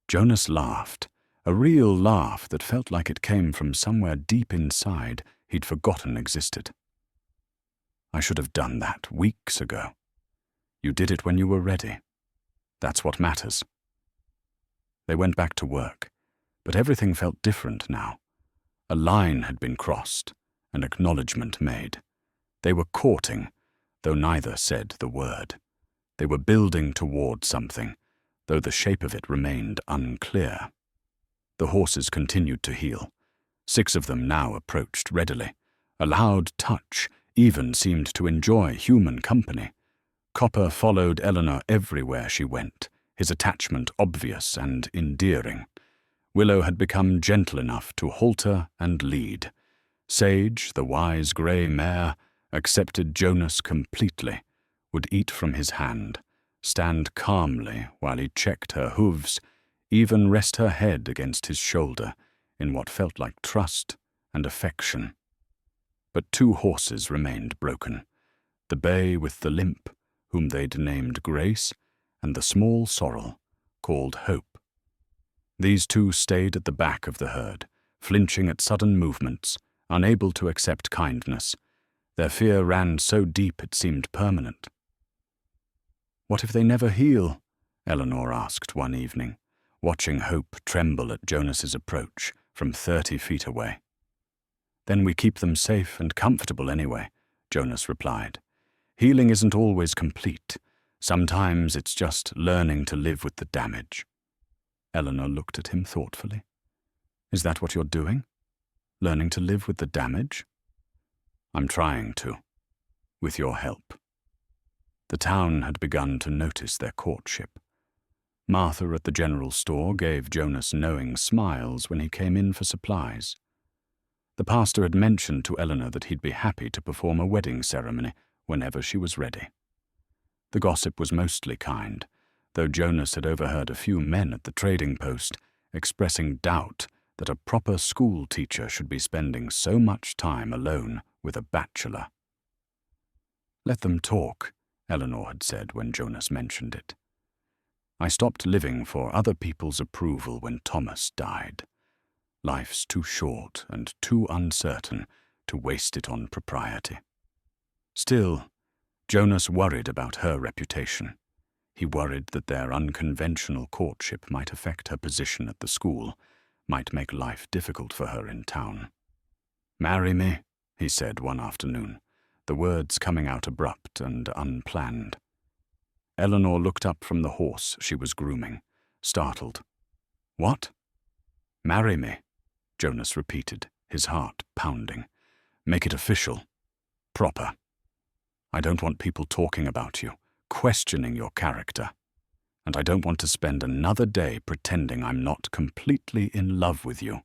Jonas laughed, a real laugh that felt like it came from somewhere deep inside he'd forgotten existed. "I should have done that weeks ago. You did it when you were ready. That's what matters." They went back to work, but everything felt different now. A line had been crossed, an acknowledgement made. They were courting, though neither said the word. They were building toward something, though the shape of it remained unclear. The horses continued to heel. 6 of them now approached readily. A loud touch even seemed to enjoy human company. Copper followed Eleanor everywhere she went, his attachment obvious and endearing. Willow had become gentle enough to halter and lead. Sage, the wise grey mare, accepted Jonas completely, would eat from his hand, stand calmly while he checked her hooves, even rest her head against his shoulder in what felt like trust and affection. But 2 horses remained broken, the bay with the limp, whom they'd named Grace, and the small sorrel, called Hope. These 2 stayed at the back of the herd, flinching at sudden movements, unable to accept kindness. Their fear ran so deep it seemed permanent. "What if they never heal?" Eleanor asked one evening, watching Hope tremble at Jonas's approach from 30 feet away. "Then we keep them safe and comfortable anyway," Jonas replied. "Healing isn't always complete. Sometimes it's just learning to live with the damage." Eleanor looked at him thoughtfully. "Is that what you're doing? Learning to live with the damage?" "I'm trying to, with your help." The town had begun to notice their courtship. Martha at the general store gave Jonas knowing smiles when he came in for supplies. The pastor had mentioned to Eleanor that he'd be happy to perform a wedding ceremony whenever she was ready. The gossip was mostly kind, though Jonas had overheard a few men at the trading post expressing doubt that a proper school teacher should be spending so much time alone with a bachelor. "Let them talk," Eleanor had said when Jonas mentioned it. "I stopped living for other people's approval when Thomas died. Life's too short and too uncertain to waste it on propriety." Still, Jonas worried about her reputation. He worried that their unconventional courtship might affect her position at the school, might make life difficult for her in town. "Marry me," he said one afternoon, the words coming out abrupt and unplanned. Eleanor looked up from the horse she was grooming, startled. "What?" "Marry me," Jonas repeated, his heart pounding. "Make it official. Proper. I don't want people talking about you, questioning your character. And I don't want to spend another day pretending I'm not completely in love with you."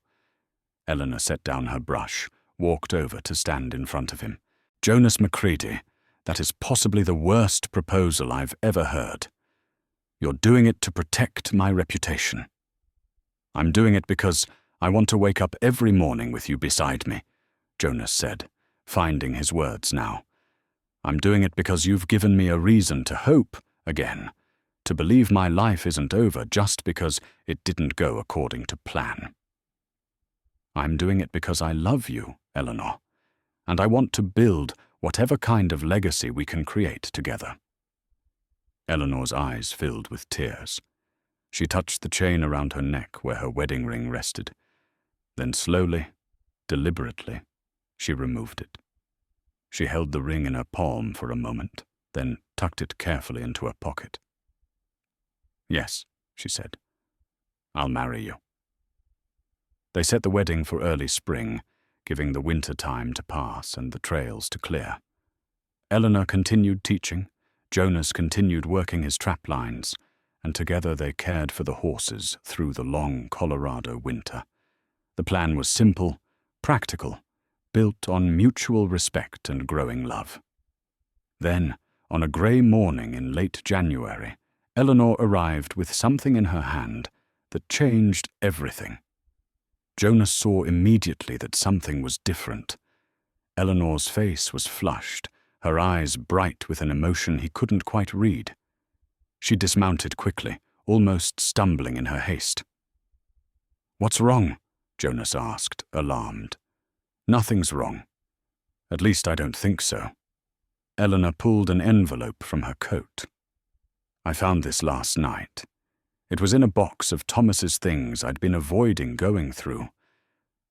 Eleanor set down her brush, walked over to stand in front of him. "Jonas McCready, that is possibly the worst proposal I've ever heard. You're doing it to protect my reputation." "I'm doing it because I want to wake up every morning with you beside me," Jonas said, finding his words now. "I'm doing it because you've given me a reason to hope again, to believe my life isn't over just because it didn't go according to plan." I'm doing it because I love you, Eleanor, and I want to build whatever kind of legacy we can create together." Eleanor's eyes filled with tears. She touched the chain around her neck where her wedding ring rested. Then slowly, deliberately, she removed it. She held the ring in her palm for a moment, then tucked it carefully into her pocket. "Yes," she said, "I'll marry you." They set the wedding for early spring, giving the winter time to pass and the trails to clear. Eleanor continued teaching, Jonas continued working his trap lines, and together they cared for the horses through the long Colorado winter. The plan was simple, practical, built on mutual respect and growing love. Then, on a grey morning in late January, Eleanor arrived with something in her hand that changed everything. Jonas saw immediately that something was different. Eleanor's face was flushed, her eyes bright with an emotion he couldn't quite read. She dismounted quickly, almost stumbling in her haste. "What's wrong?" Jonas asked, alarmed. "Nothing's wrong. At least I don't think so." Eleanor pulled an envelope from her coat. "I found this last night. It was in a box of Thomas's things I'd been avoiding going through.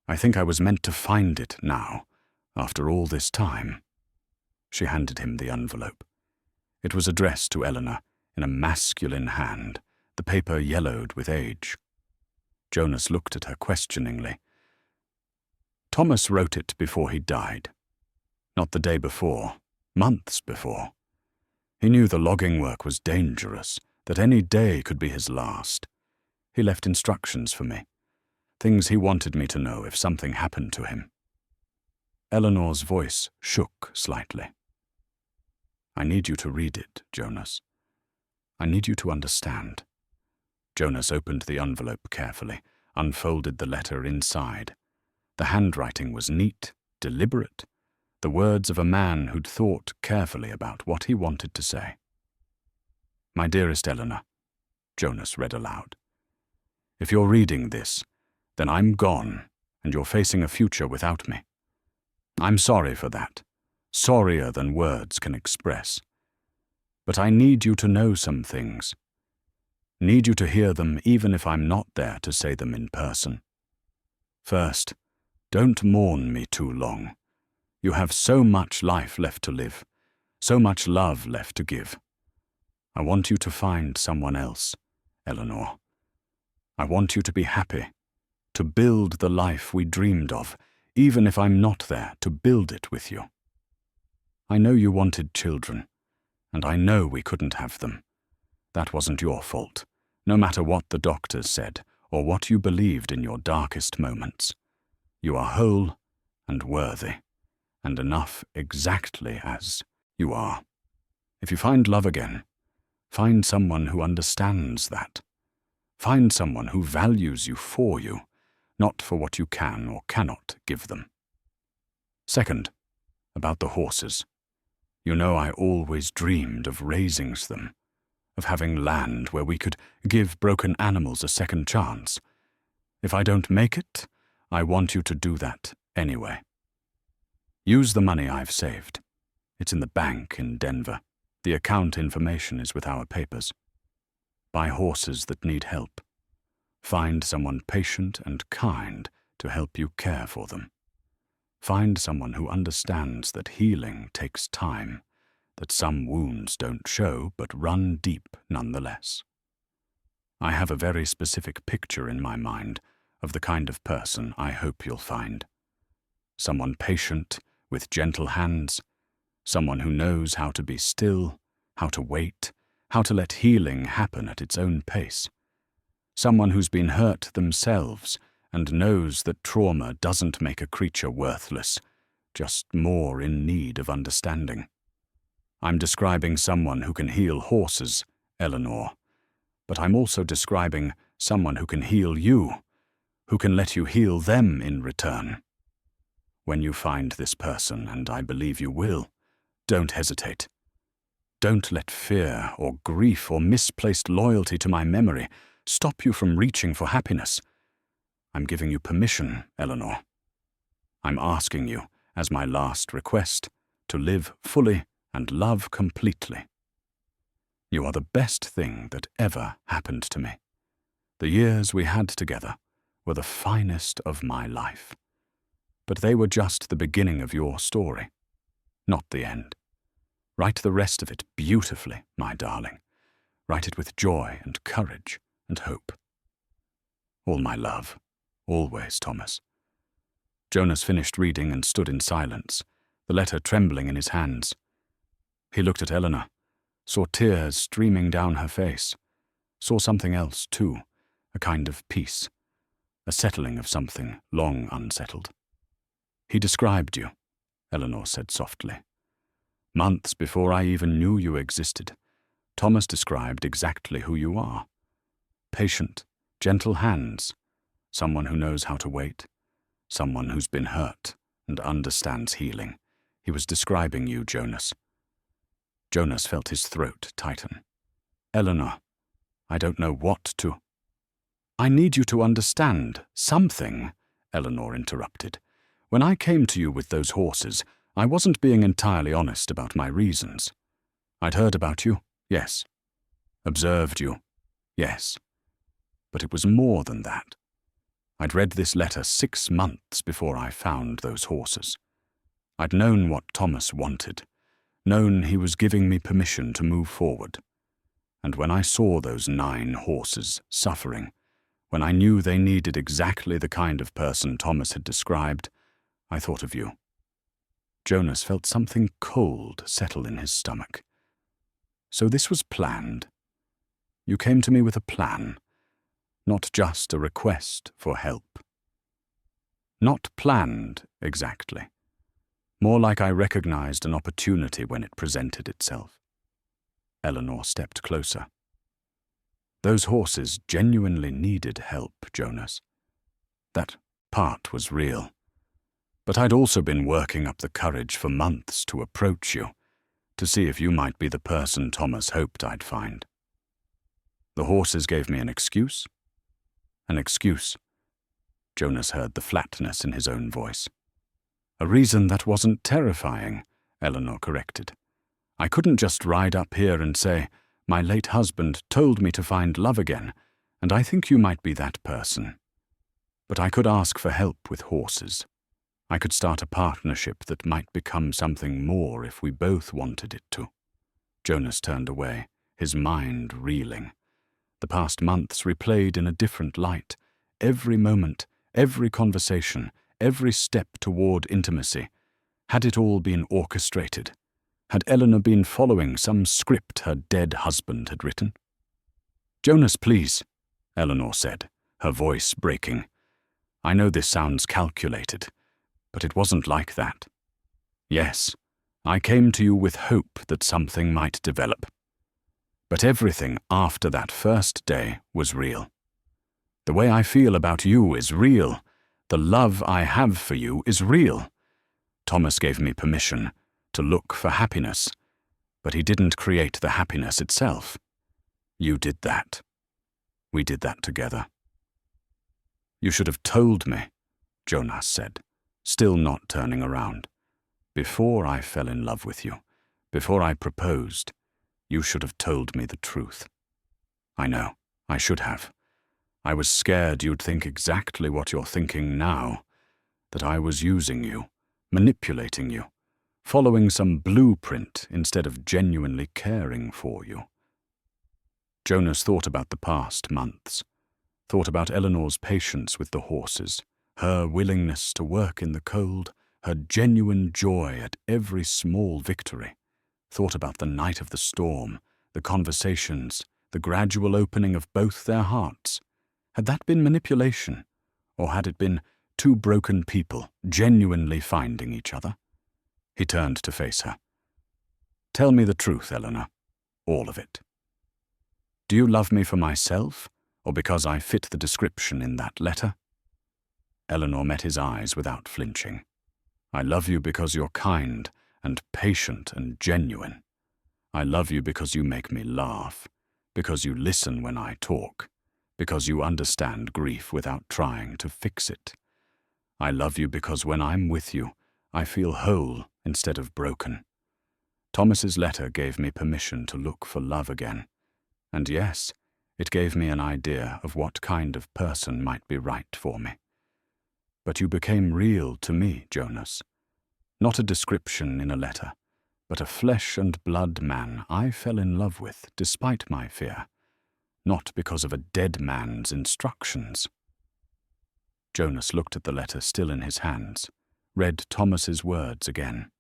I think I was meant to find it now, after all this time." She handed him the envelope. It was addressed to Eleanor in a masculine hand, the paper yellowed with age. Jonas looked at her questioningly. "Thomas wrote it before he died. Not the day before, months before. He knew the logging work was dangerous, that any day could be his last. He left instructions for me, things he wanted me to know if something happened to him." Eleanor's voice shook slightly. "I need you to read it, Jonas. I need you to understand." Jonas opened the envelope carefully, unfolded the letter inside. The handwriting was neat, deliberate, the words of a man who'd thought carefully about what he wanted to say. "My dearest Eleanor," Jonas read aloud. "If you're reading this, then I'm gone, and you're facing a future without me. I'm sorry for that, sorrier than words can express. But I need you to know some things. Need you to hear them even if I'm not there to say them in person. First, don't mourn me too long. You have so much life left to live, so much love left to give. I want you to find someone else, Eleanor. I want you to be happy, to build the life we dreamed of, even if I'm not there to build it with you. I know you wanted children, and I know we couldn't have them. That wasn't your fault, no matter what the doctors said or what you believed in your darkest moments. You are whole and worthy, and enough exactly as you are. If you find love again, find someone who understands that. Find someone who values you for you, not for what you can or cannot give them. Second, about the horses. You know I always dreamed of raising them, of having land where we could give broken animals a second chance. If I don't make it, I want you to do that anyway. Use the money I've saved. It's in the bank in Denver. The account information is with our papers. Buy horses that need help. Find someone patient and kind to help you care for them. Find someone who understands that healing takes time, that some wounds don't show but run deep nonetheless. I have a very specific picture in my mind of the kind of person I hope you'll find. Someone patient, with gentle hands, someone who knows how to be still, how to wait, how to let healing happen at its own pace. Someone who's been hurt themselves and knows that trauma doesn't make a creature worthless, just more in need of understanding. I'm describing someone who can heal horses, Eleanor, but I'm also describing someone who can heal you, who can let you heal them in return. When you find this person, and I believe you will, don't hesitate. Don't let fear or grief or misplaced loyalty to my memory stop you from reaching for happiness. I'm giving you permission, Eleanor. I'm asking you, as my last request, to live fully and love completely. You are the best thing that ever happened to me. The years we had together were the finest of my life. But they were just the beginning of your story, not the end. Write the rest of it beautifully, my darling. Write it with joy and courage and hope. All my love, always, Thomas. Jonas finished reading and stood in silence, the letter trembling in his hands. He looked at Eleanor, saw tears streaming down her face, saw something else too, a kind of peace, a settling of something long unsettled. He described you, Eleanor said softly. Months before I even knew you existed, Thomas described exactly who you are. Patient, gentle hands, someone who knows how to wait, someone who's been hurt and understands healing. He was describing you, Jonas. Jonas felt his throat tighten. Eleanor, I don't know what to... I need you to understand something, Eleanor interrupted. When I came to you with those horses, I wasn't being entirely honest about my reasons. I'd heard about you, yes. Observed you, yes. But it was more than that. I'd read this letter 6 months before I found those horses. I'd known what Thomas wanted, known he was giving me permission to move forward. And when I saw those 9 horses suffering, when I knew they needed exactly the kind of person Thomas had described, I thought of you. Jonas felt something cold settle in his stomach. So this was planned. You came to me with a plan, not just a request for help. Not planned, exactly. More like I recognized an opportunity when it presented itself. Eleanor stepped closer. Those horses genuinely needed help, Jonas. That part was real. But I'd also been working up the courage for months to approach you, to see if you might be the person Thomas hoped I'd find. The horses gave me an excuse. An excuse. Jonas heard the flatness in his own voice. A reason that wasn't terrifying, Eleanor corrected. I couldn't just ride up here and say, my late husband told me to find love again, and I think you might be that person. But I could ask for help with horses. I could start a partnership that might become something more if we both wanted it to. Jonas turned away, his mind reeling. The past months replayed in a different light. Every moment, every conversation, every step toward intimacy. Had it all been orchestrated? Had Eleanor been following some script her dead husband had written? Jonas, please, Eleanor said, her voice breaking. I know this sounds calculated, but it wasn't like that. Yes, I came to you with hope that something might develop. But everything after that first day was real. The way I feel about you is real. The love I have for you is real. Thomas gave me permission to look for happiness, but he didn't create the happiness itself. You did that. We did that together. You should have told me, Jonas said, still not turning around. Before I fell in love with you, before I proposed, you should have told me the truth. I know, I should have. I was scared you'd think exactly what you're thinking now, that I was using you, manipulating you, following some blueprint instead of genuinely caring for you. Jonas thought about the past months, thought about Eleanor's patience with the horses, her willingness to work in the cold, her genuine joy at every small victory, thought about the night of the storm, the conversations, the gradual opening of both their hearts. Had that been manipulation, or had it been 2 broken people genuinely finding each other? He turned to face her. Tell me the truth, Eleanor, all of it. Do you love me for myself, or because I fit the description in that letter? Eleanor met his eyes without flinching. I love you because you're kind and patient and genuine. I love you because you make me laugh, because you listen when I talk, because you understand grief without trying to fix it. I love you because when I'm with you, I feel whole instead of broken. Thomas's letter gave me permission to look for love again. And yes, it gave me an idea of what kind of person might be right for me. But you became real to me, Jonas. Not a description in a letter, but a flesh and blood man I fell in love with despite my fear, not because of a dead man's instructions. Jonas looked at the letter still in his hands, read Thomas's words again.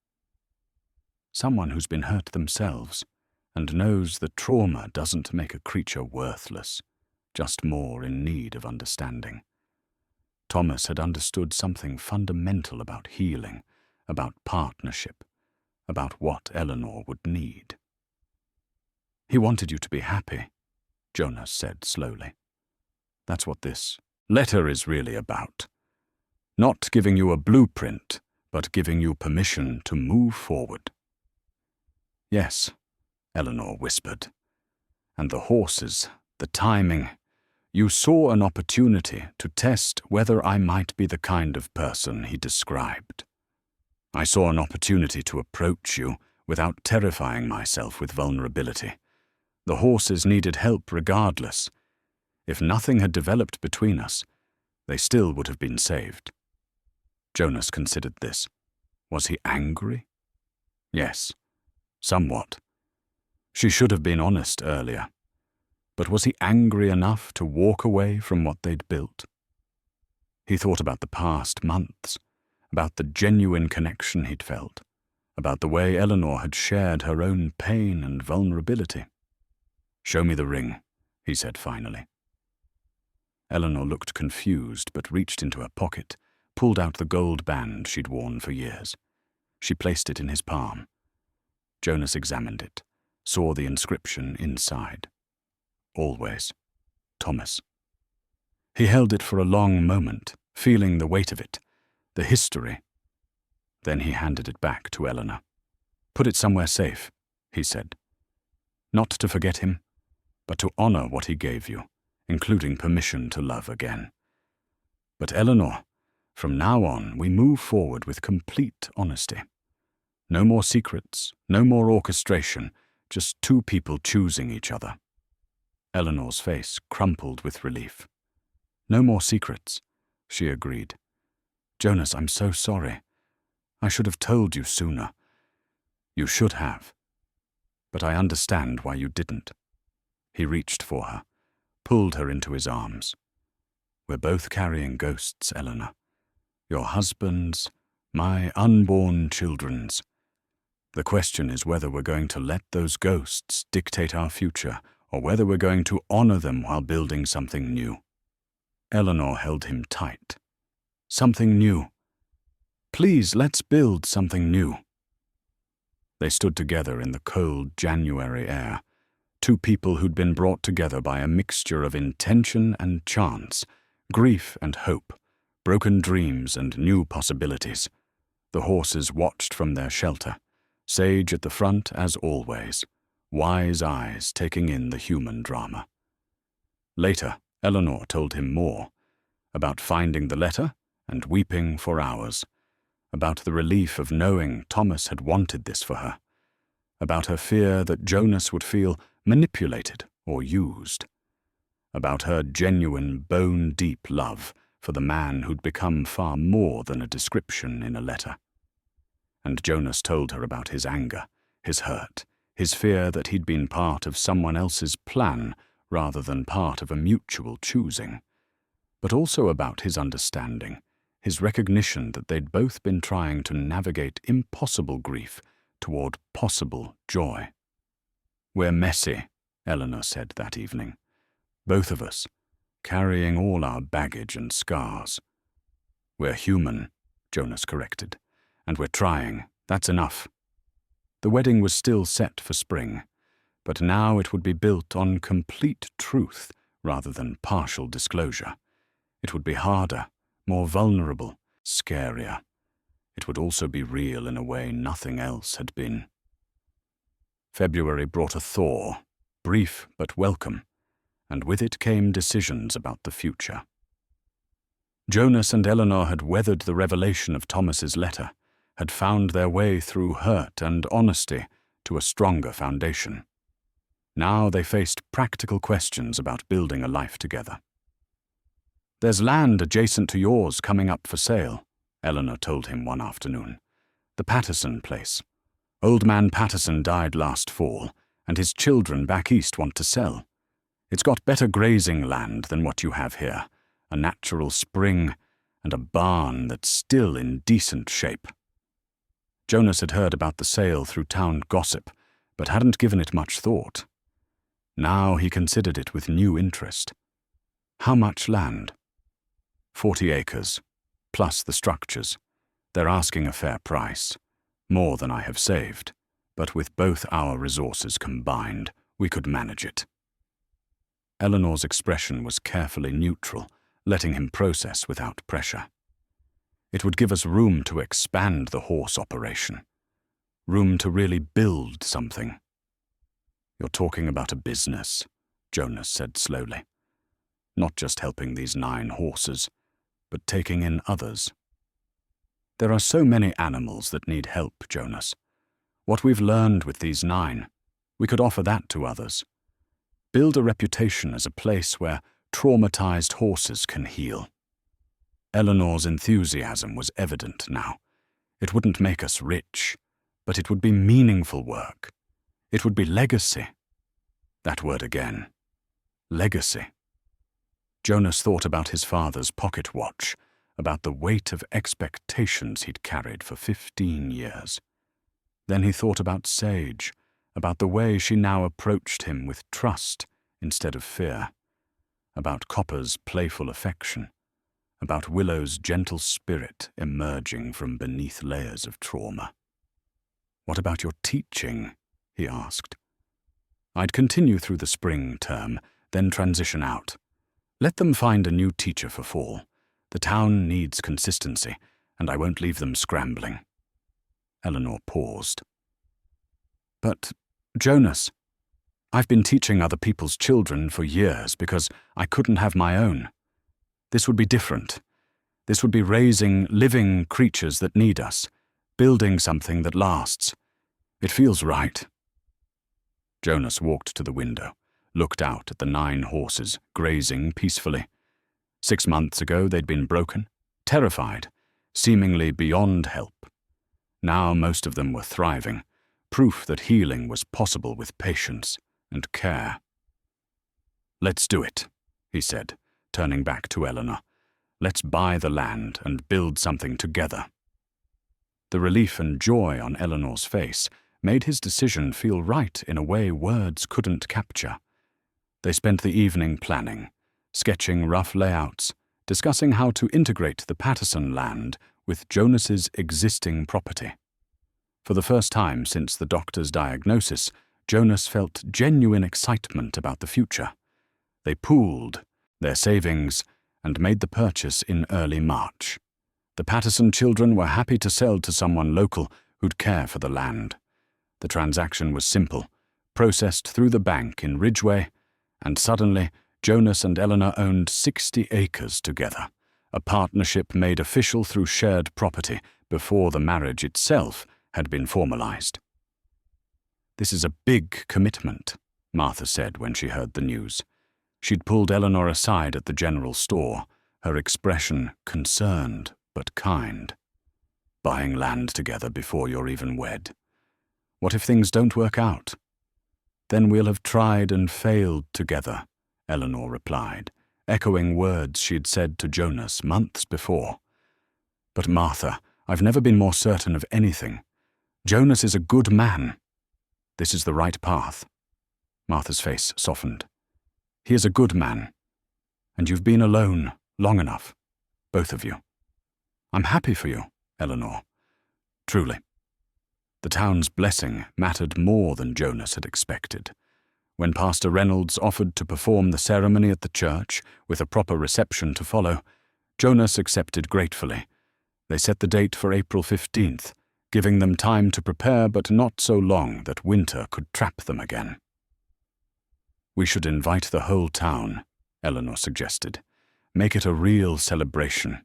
Someone who's been hurt themselves and knows that trauma doesn't make a creature worthless, just more in need of understanding. Thomas had understood something fundamental about healing, about partnership, about what Eleanor would need. He wanted you to be happy, Jonas said slowly. That's what this letter is really about. Not giving you a blueprint, but giving you permission to move forward. Yes, Eleanor whispered. And the horses, the timing. You saw an opportunity to test whether I might be the kind of person he described. I saw an opportunity to approach you without terrifying myself with vulnerability. The horses needed help regardless. If nothing had developed between us, they still would have been saved. Jonas considered this. Was he angry? Yes, somewhat. She should have been honest earlier. But was he angry enough to walk away from what they'd built? He thought about the past months, about the genuine connection he'd felt, about the way Eleanor had shared her own pain and vulnerability. "Show me the ring," he said finally. Eleanor looked confused but reached into her pocket, pulled out the gold band she'd worn for years. She placed it in his palm. Jonas examined it, saw the inscription inside. Always, Thomas. He held it for a long moment, feeling the weight of it, the history. Then he handed it back to Eleanor. "Put it somewhere safe," he said. "Not to forget him, but to honor what he gave you, including permission to love again. But Eleanor, from now on we move forward with complete honesty. No more secrets, no more orchestration, just two people choosing each other." Eleanor's face crumpled with relief. "No more secrets," she agreed. "Jonas, I'm so sorry. I should have told you sooner." "You should have. But I understand why you didn't." He reached for her, pulled her into his arms. "We're both carrying ghosts, Eleanor. Your husband's, my unborn children's. The question is whether we're going to let those ghosts dictate our future, or whether we're going to honor them while building something new." Eleanor held him tight. "Something new. Please, let's build something new." They stood together in the cold January air, two people who'd been brought together by a mixture of intention and chance, grief and hope, broken dreams and new possibilities. The horses watched from their shelter, Sage at the front as always, wise eyes taking in the human drama. Later, Eleanor told him more, about finding the letter and weeping for hours, about the relief of knowing Thomas had wanted this for her, about her fear that Jonas would feel manipulated or used, about her genuine bone-deep love for the man who'd become far more than a description in a letter. And Jonas told her about his anger, his hurt, his fear that he'd been part of someone else's plan rather than part of a mutual choosing, but also about his understanding, his recognition that they'd both been trying to navigate impossible grief toward possible joy. "We're messy," Eleanor said that evening. "Both of us, carrying all our baggage and scars." "We're human," Jonas corrected. "And we're trying. That's enough." The wedding was still set for spring, but now it would be built on complete truth rather than partial disclosure. It would be harder, more vulnerable, scarier. It would also be real in a way nothing else had been. February brought a thaw, brief but welcome, and with it came decisions about the future. Jonas and Eleanor had weathered the revelation of Thomas's letter, had found their way through hurt and honesty to a stronger foundation. Now they faced practical questions about building a life together. "There's land adjacent to yours coming up for sale," Eleanor told him one afternoon. "The Patterson place. Old man Patterson died last fall, and his children back east want to sell. It's got better grazing land than what you have here, a natural spring, and a barn that's still in decent shape." Jonas had heard about the sale through town gossip, but hadn't given it much thought. Now he considered it with new interest. How much land? 40 acres, plus the structures. They're asking a fair price, more than I have saved, but with both our resources combined, we could manage it. Eleanor's expression was carefully neutral, letting him process without pressure. It would give us room to expand the horse operation, room to really build something. "You're talking about a business," Jonas said slowly. "Not just helping these 9 horses, but taking in others. There are so many animals that need help, Jonas. What we've learned with these 9, we could offer that to others. Build a reputation as a place where traumatized horses can heal." Eleanor's enthusiasm was evident now. It wouldn't make us rich, but it would be meaningful work. It would be legacy. That word again. Legacy. Jonas thought about his father's pocket watch, about the weight of expectations he'd carried for 15 years. Then he thought about Sage, about the way she now approached him with trust instead of fear, about Copper's playful affection, about Willow's gentle spirit emerging from beneath layers of trauma. "What about your teaching?" he asked. "I'd continue through the spring term, then transition out. Let them find a new teacher for fall. The town needs consistency, and I won't leave them scrambling." Eleanor paused. "But, Jonas, I've been teaching other people's children for years because I couldn't have my own. This would be different. This would be raising living creatures that need us, building something that lasts. It feels right." Jonas walked to the window, looked out at the 9 horses grazing peacefully. 6 months ago they'd been broken, terrified, seemingly beyond help. Now most of them were thriving, proof that healing was possible with patience and care. "Let's do it," he said, turning back to Eleanor. "Let's buy the land and build something together." The relief and joy on Eleanor's face made his decision feel right in a way words couldn't capture. They spent the evening planning, sketching rough layouts, discussing how to integrate the Patterson land with Jonas's existing property. For the first time since the doctor's diagnosis, Jonas felt genuine excitement about the future. They pooled their savings and made the purchase in early March. The Patterson children were happy to sell to someone local who'd care for the land. The transaction was simple, processed through the bank in Ridgeway, and suddenly Jonas and Eleanor owned 60 acres together, a partnership made official through shared property before the marriage itself had been formalized. "This is a big commitment," Martha said when she heard the news. She'd pulled Eleanor aside at the general store, her expression concerned but kind. "Buying land together before you're even wed. What if things don't work out?" "Then we'll have tried and failed together," Eleanor replied, echoing words she'd said to Jonas months before. "But Martha, I've never been more certain of anything. Jonas is a good man. This is the right path." Martha's face softened. "He is a good man. And you've been alone long enough, both of you. I'm happy for you, Eleanor. Truly." The town's blessing mattered more than Jonas had expected. When Pastor Reynolds offered to perform the ceremony at the church, with a proper reception to follow, Jonas accepted gratefully. They set the date for April 15th, giving them time to prepare but not so long that winter could trap them again. We should invite the whole town, Eleanor suggested. Make it a real celebration.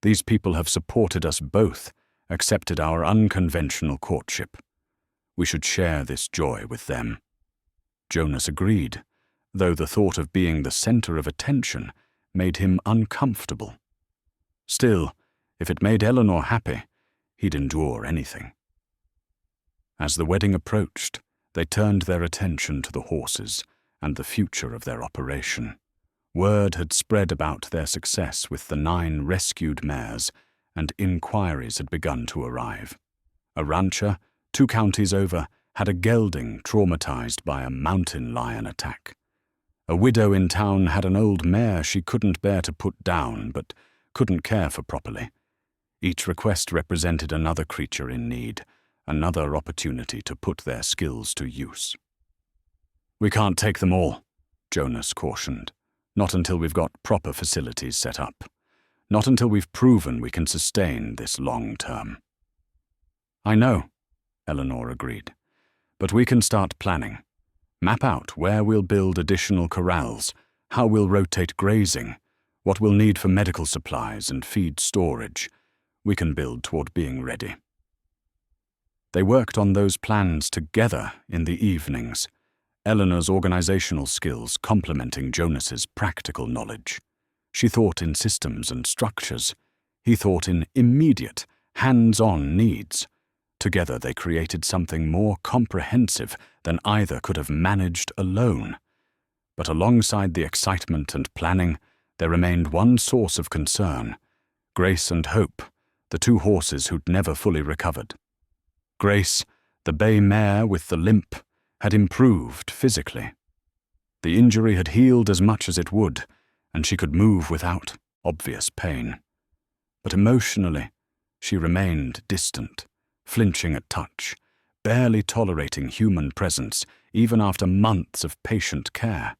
These people have supported us both, accepted our unconventional courtship. We should share this joy with them. Jonas agreed, though the thought of being the center of attention made him uncomfortable. Still, if it made Eleanor happy, he'd endure anything. As the wedding approached, they turned their attention to the horses and the future of their operation. Word had spread about their success with the 9 rescued mares, and inquiries had begun to arrive. A rancher, 2 counties over, had a gelding traumatized by a mountain lion attack. A widow in town had an old mare she couldn't bear to put down, but couldn't care for properly. Each request represented another creature in need, another opportunity to put their skills to use. "We can't take them all," Jonas cautioned. "Not until we've got proper facilities set up. Not until we've proven we can sustain this long term." "I know," Eleanor agreed. "But we can start planning. Map out where we'll build additional corrals, how we'll rotate grazing, what we'll need for medical supplies and feed storage. We can build toward being ready." They worked on those plans together in the evenings, Eleanor's organizational skills complementing Jonas's practical knowledge. She thought in systems and structures. He thought in immediate, hands-on needs. Together they created something more comprehensive than either could have managed alone. But alongside the excitement and planning, there remained one source of concern: Grace and Hope, the 2 horses who'd never fully recovered. Grace, the bay mare with the limp, had improved physically. The injury had healed as much as it would, and she could move without obvious pain. But emotionally, she remained distant, flinching at touch, barely tolerating human presence even after months of patient care.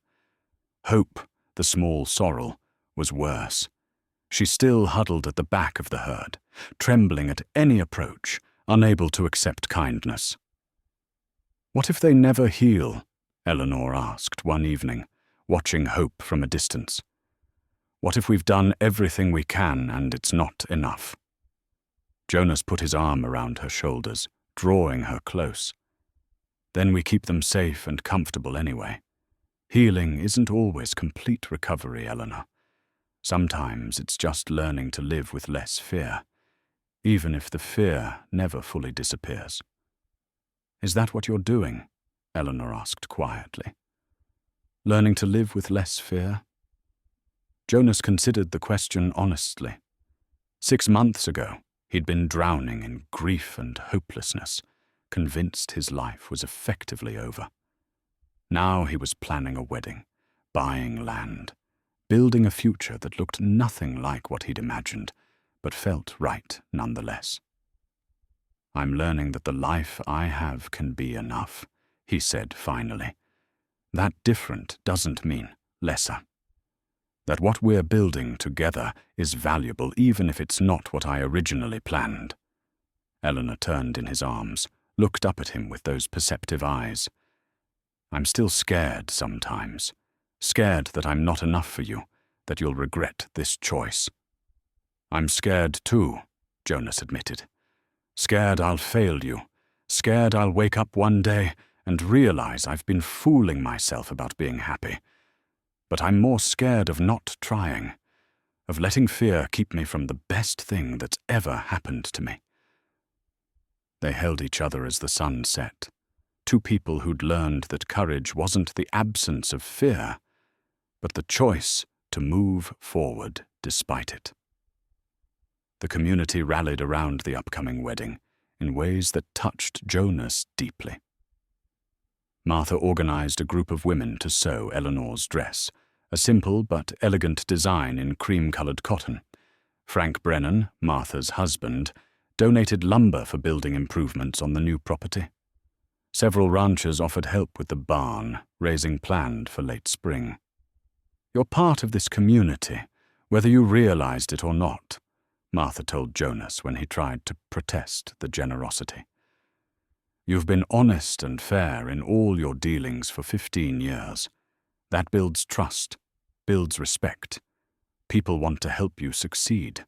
Hope, the small sorrel, was worse. She still huddled at the back of the herd, trembling at any approach, unable to accept kindness. "What if they never heal?" Eleanor asked one evening, watching Hope from a distance. "What if we've done everything we can and it's not enough?" Jonas put his arm around her shoulders, drawing her close. "Then we keep them safe and comfortable anyway. Healing isn't always complete recovery, Eleanor. Sometimes it's just learning to live with less fear, even if the fear never fully disappears." "Is that what you're doing?" Eleanor asked quietly. "Learning to live with less fear?" Jonas considered the question honestly. 6 months ago, he'd been drowning in grief and hopelessness, convinced his life was effectively over. Now he was planning a wedding, buying land, building a future that looked nothing like what he'd imagined, but felt right nonetheless. "I'm learning that the life I have can be enough," he said finally. "That different doesn't mean lesser. That what we're building together is valuable even if it's not what I originally planned." Eleanor turned in his arms, looked up at him with those perceptive eyes. "I'm still scared sometimes. Scared that I'm not enough for you, that you'll regret this choice." "I'm scared too," Jonas admitted. "Scared I'll fail you. Scared I'll wake up one day and realize I've been fooling myself about being happy. But I'm more scared of not trying, of letting fear keep me from the best thing that's ever happened to me." They held each other as the sun set, 2 people who'd learned that courage wasn't the absence of fear, but the choice to move forward despite it. The community rallied around the upcoming wedding in ways that touched Jonas deeply. Martha organized a group of women to sew Eleanor's dress, a simple but elegant design in cream-colored cotton. Frank Brennan, Martha's husband, donated lumber for building improvements on the new property. Several ranchers offered help with the barn, raising planned for late spring. "You're part of this community, whether you realized it or not," Martha told Jonas when he tried to protest the generosity. "You've been honest and fair in all your dealings for 15 years. That builds trust, builds respect. People want to help you succeed.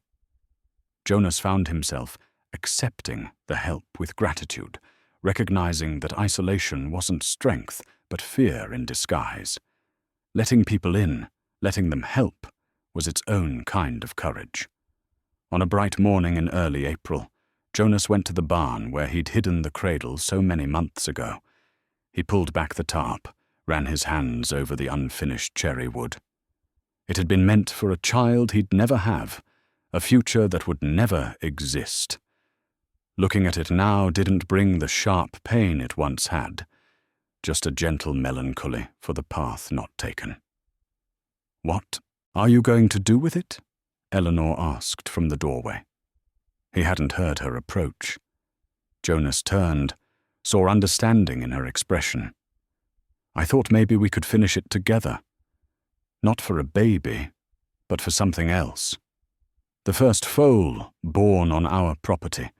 Jonas found himself accepting the help with gratitude, recognizing that isolation wasn't strength, but fear in disguise. Letting people in, letting them help, was its own kind of courage. On a bright morning in early April, Jonas went to the barn where he'd hidden the cradle so many months ago. He pulled back the tarp, ran his hands over the unfinished cherry wood. It had been meant for a child he'd never have, a future that would never exist. Looking at it now didn't bring the sharp pain it once had, just a gentle melancholy for the path not taken. "What are you going to do with it?" Eleanor asked from the doorway. He hadn't heard her approach. Jonas turned, saw understanding in her expression. "I thought maybe we could finish it together. Not for a baby, but for something else. The first foal born on our property,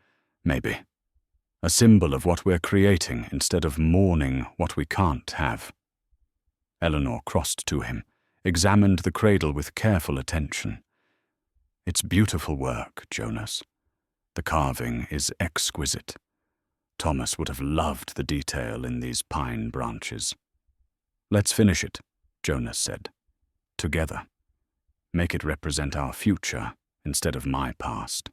maybe. A symbol of what we're creating instead of mourning what we can't have." Eleanor crossed to him, examined the cradle with careful attention. "It's beautiful work, Jonas. The carving is exquisite. Thomas would have loved the detail in these pine branches." "Let's finish it," Jonas said. "Together. Make it represent our future instead of my past."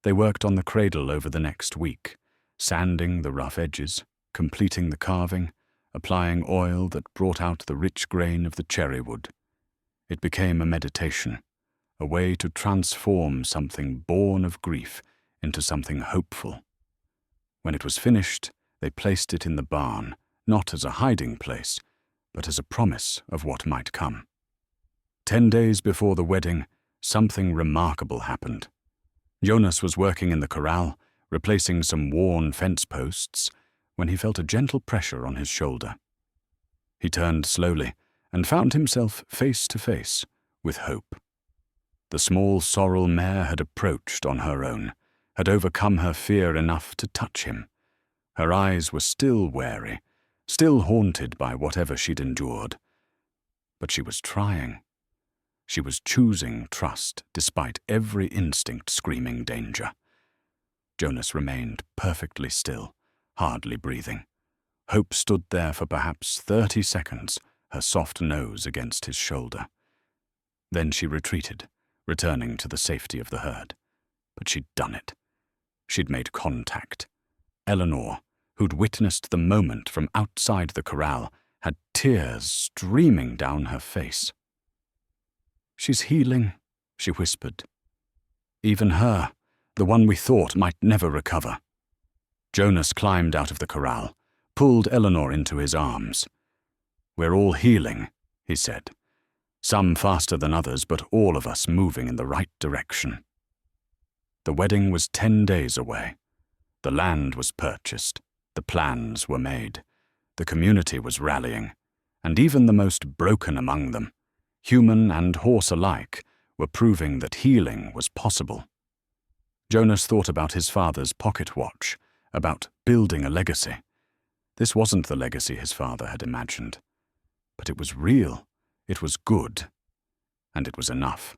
They worked on the cradle over the next week, sanding the rough edges, completing the carving, applying oil that brought out the rich grain of the cherry wood. It became a meditation, a way to transform something born of grief into something hopeful. When it was finished, they placed it in the barn, not as a hiding place, but as a promise of what might come. 10 days before the wedding, something remarkable happened. Jonas was working in the corral, replacing some worn fence posts, when he felt a gentle pressure on his shoulder. He turned slowly and found himself face to face with Hope. The small sorrel mare had approached on her own, had overcome her fear enough to touch him. Her eyes were still wary, still haunted by whatever she'd endured. But she was trying. She was choosing trust despite every instinct screaming danger. Jonas remained perfectly still, hardly breathing. Hope stood there for perhaps 30 seconds, her soft nose against his shoulder. Then she retreated, returning to the safety of the herd. But she'd done it. She'd made contact. Eleanor, who'd witnessed the moment from outside the corral, had tears streaming down her face. "She's healing," she whispered. "Even her, the one we thought might never recover." Jonas climbed out of the corral, pulled Eleanor into his arms. "We're all healing," he said. "Some faster than others, but all of us moving in the right direction." The wedding was 10 days away. The land was purchased. The plans were made. The community was rallying. And even the most broken among them, human and horse alike, were proving that healing was possible. Jonas thought about his father's pocket watch, about building a legacy. This wasn't the legacy his father had imagined. But it was real, it was good, and it was enough.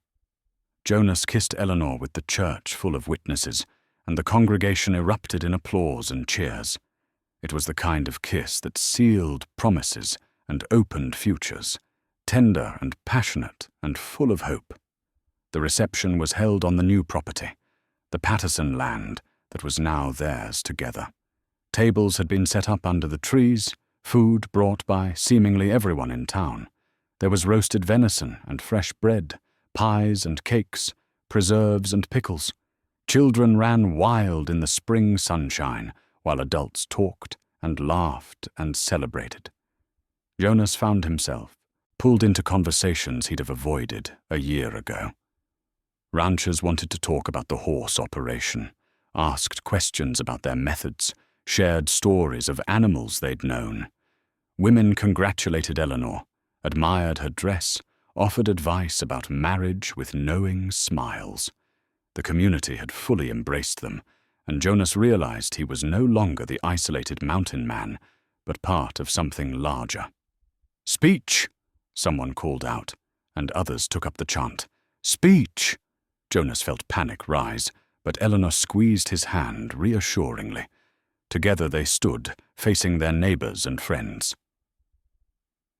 Jonas kissed Eleanor with the church full of witnesses, and the congregation erupted in applause and cheers. It was the kind of kiss that sealed promises and opened futures, tender and passionate and full of hope. The reception was held on the new property, the Patterson land that was now theirs together. Tables had been set up under the trees, food brought by seemingly everyone in town. There was roasted venison and fresh bread, pies and cakes, preserves and pickles. Children ran wild in the spring sunshine, while adults talked and laughed and celebrated. Jonas found himself pulled into conversations he'd have avoided a year ago. Ranchers wanted to talk about the horse operation, asked questions about their methods, shared stories of animals they'd known. Women congratulated Eleanor, admired her dress, offered advice about marriage with knowing smiles. The community had fully embraced them, and Jonas realized he was no longer the isolated mountain man, but part of something larger. "Speech!" someone called out, and others took up the chant. "Speech!" Jonas felt panic rise, but Eleanor squeezed his hand reassuringly. Together they stood, facing their neighbors and friends.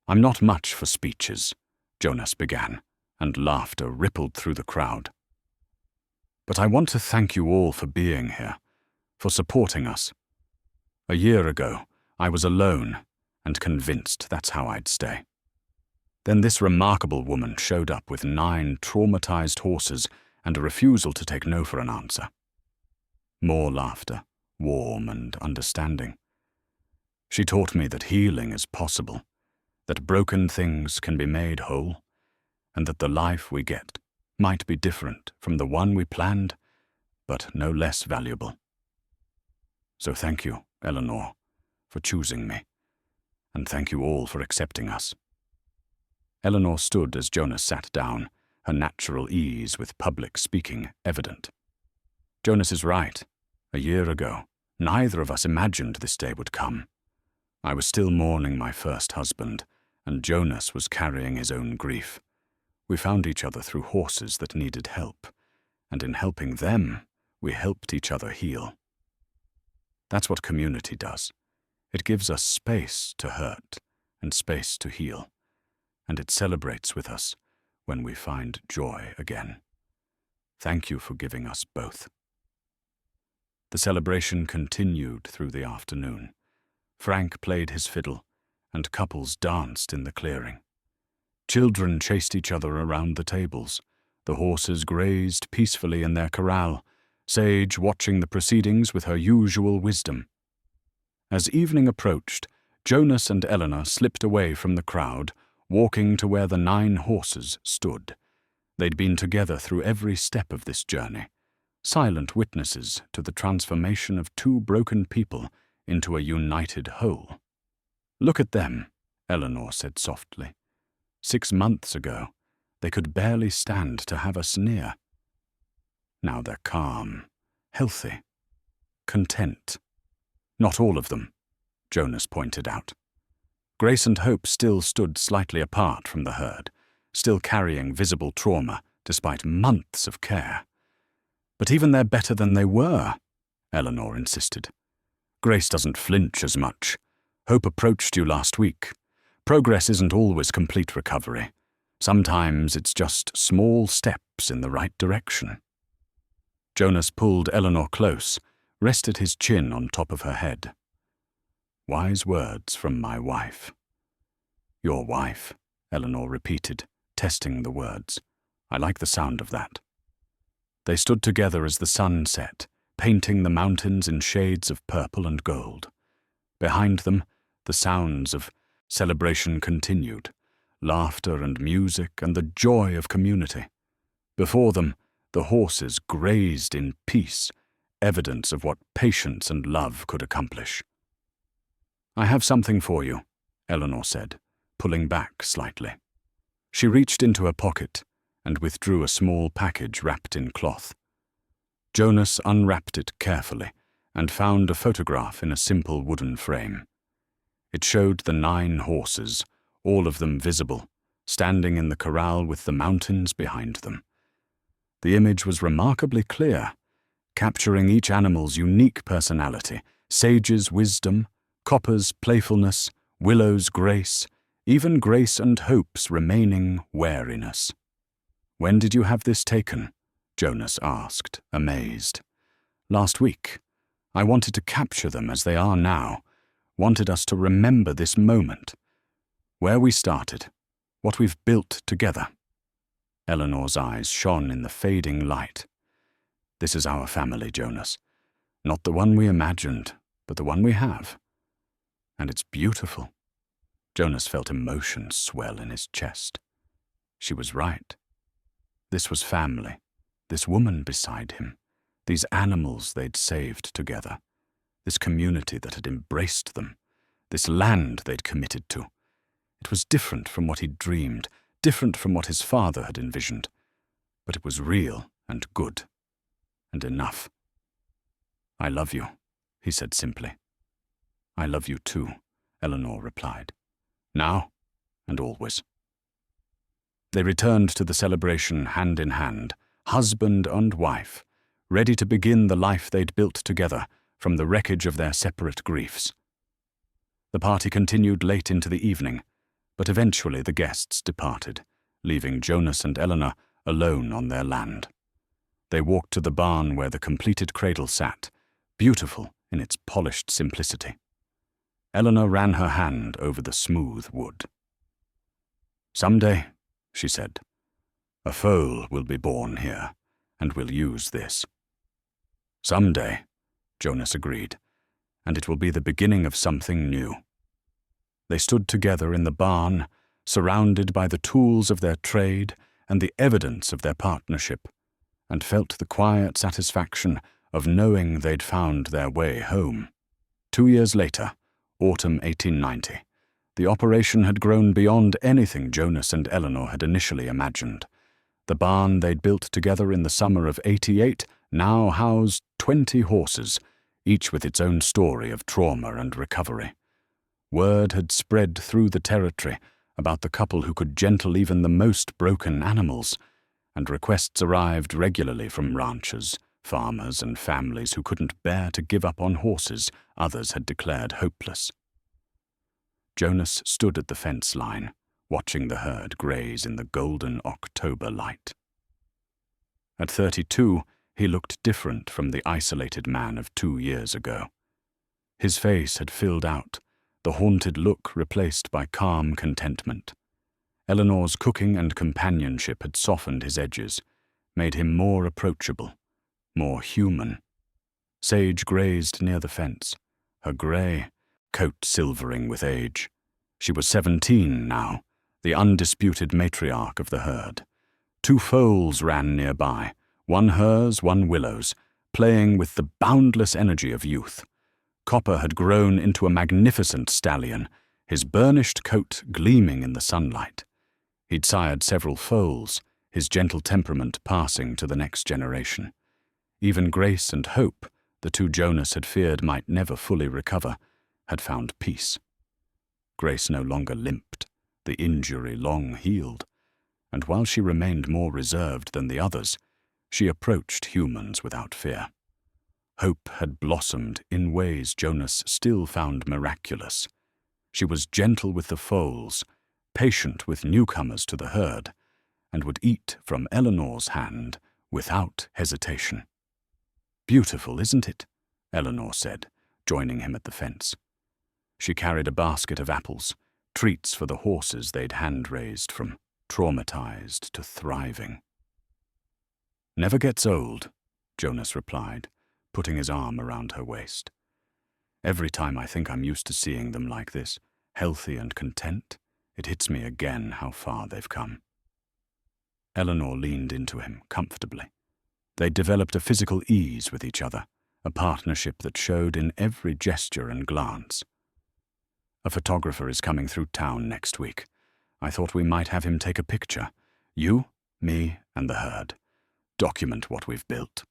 "I'm not much for speeches," Jonas began, and laughter rippled through the crowd. "But I want to thank you all for being here, for supporting us. A year ago, I was alone and convinced that's how I'd stay. Then this remarkable woman showed up with 9 traumatized horses and a refusal to take no for an answer. More laughter, warm and understanding. She taught me that healing is possible, that broken things can be made whole, and that the life we get might be different from the one we planned, but no less valuable. So thank you, Eleanor, for choosing me, and thank you all for accepting us." Eleanor stood as Jonas sat down, her natural ease with public speaking evident. "Jonas is right. A year ago, neither of us imagined this day would come. I was still mourning my first husband, and Jonas was carrying his own grief. We found each other through horses that needed help, and in helping them, we helped each other heal. That's what community does. It gives us space to hurt and space to heal, and it celebrates with us when we find joy again. Thank you for giving us both." The celebration continued through the afternoon. Frank played his fiddle, and couples danced in the clearing. Children chased each other around the tables. The horses grazed peacefully in their corral, Sage watching the proceedings with her usual wisdom. As evening approached, Jonas and Eleanor slipped away from the crowd, walking to where the 9 horses stood. They'd been together through every step of this journey, silent witnesses to the transformation of 2 broken people into a united whole. "Look at them," Eleanor said softly. 6 months ago, they could barely stand to have us near. Now they're calm, healthy, content. Not all of them, Jonas pointed out. Grace and Hope still stood slightly apart from the herd, still carrying visible trauma despite months of care. "But even they're better than they were," Eleanor insisted. "Grace doesn't flinch as much. Hope approached you last week. Progress isn't always complete recovery. Sometimes it's just small steps in the right direction." Jonas pulled Eleanor close, rested his chin on top of her head. "Wise words from my wife." "Your wife," Eleanor repeated, testing the words. "I like the sound of that." They stood together as the sun set, painting the mountains in shades of purple and gold. Behind them, the sounds of celebration continued, laughter and music and the joy of community. Before them, the horses grazed in peace, evidence of what patience and love could accomplish. "I have something for you," Eleanor said, pulling back slightly. She reached into her pocket and withdrew a small package wrapped in cloth. Jonas unwrapped it carefully and found a photograph in a simple wooden frame. It showed the 9 horses, all of them visible, standing in the corral with the mountains behind them. The image was remarkably clear, capturing each animal's unique personality, Sage's wisdom, Copper's playfulness, Willow's grace, even Grace and Hope's remaining wariness. "When did you have this taken?" Jonas asked, amazed. "Last week. I wanted to capture them as they are now, wanted us to remember this moment, where we started, what we've built together." Eleanor's eyes shone in the fading light. "This is our family, Jonas. Not the one we imagined, but the one we have. And it's beautiful." Jonas felt emotion swell in his chest. She was right. This was family, this woman beside him, these animals they'd saved together, this community that had embraced them, this land they'd committed to. It was different from what he'd dreamed, different from what his father had envisioned, but it was real and good, and enough. "I love you," he said simply. "I love you too," Eleanor replied. "Now?" and always. They returned to the celebration hand in hand, husband and wife, ready to begin the life they'd built together from the wreckage of their separate griefs. The party continued late into the evening, but eventually the guests departed, leaving Jonas and Eleanor alone on their land. They walked to the barn where the completed cradle sat, beautiful in its polished simplicity. Eleanor ran her hand over the smooth wood. "Someday," she said, "a foal will be born here, and we'll use this." "Someday," Jonas agreed, "and it will be the beginning of something new." They stood together in the barn, surrounded by the tools of their trade and the evidence of their partnership, and felt the quiet satisfaction of knowing they'd found their way home. 2 years later, autumn 1890, the operation had grown beyond anything Jonas and Eleanor had initially imagined. The barn they'd built together in the summer of '88 now housed 20 horses, each with its own story of trauma and recovery. Word had spread through the territory about the couple who could gentle even the most broken animals, and requests arrived regularly from ranchers, farmers, and families who couldn't bear to give up on horses others had declared hopeless. Jonas stood at the fence line, watching the herd graze in the golden October light. At 32, he looked different from the isolated man of 2 years ago. His face had filled out, the haunted look replaced by calm contentment. Eleanor's cooking and companionship had softened his edges, made him more approachable, more human. Sage grazed near the fence, her grey coat silvering with age. She was 17 now, the undisputed matriarch of the herd. 2 foals ran nearby, one hers, one Willow's, playing with the boundless energy of youth. Copper had grown into a magnificent stallion, his burnished coat gleaming in the sunlight. He'd sired several foals, his gentle temperament passing to the next generation. Even Grace and Hope, the 2 Jonas had feared might never fully recover, had found peace. Grace no longer limped, the injury long healed, and while she remained more reserved than the others, she approached humans without fear. Hope had blossomed in ways Jonas still found miraculous. She was gentle with the foals, patient with newcomers to the herd, and would eat from Eleanor's hand without hesitation. "Beautiful, isn't it?" Eleanor said, joining him at the fence. She carried a basket of apples, treats for the horses they'd hand-raised from traumatized to thriving. "Never gets old," Jonas replied, putting his arm around her waist. "Every time I think I'm used to seeing them like this, healthy and content, it hits me again how far they've come." Eleanor leaned into him comfortably. They'd developed a physical ease with each other, a partnership that showed in every gesture and glance. "A photographer is coming through town next week. I thought we might have him take a picture. You, me, and the herd. Document what we've built."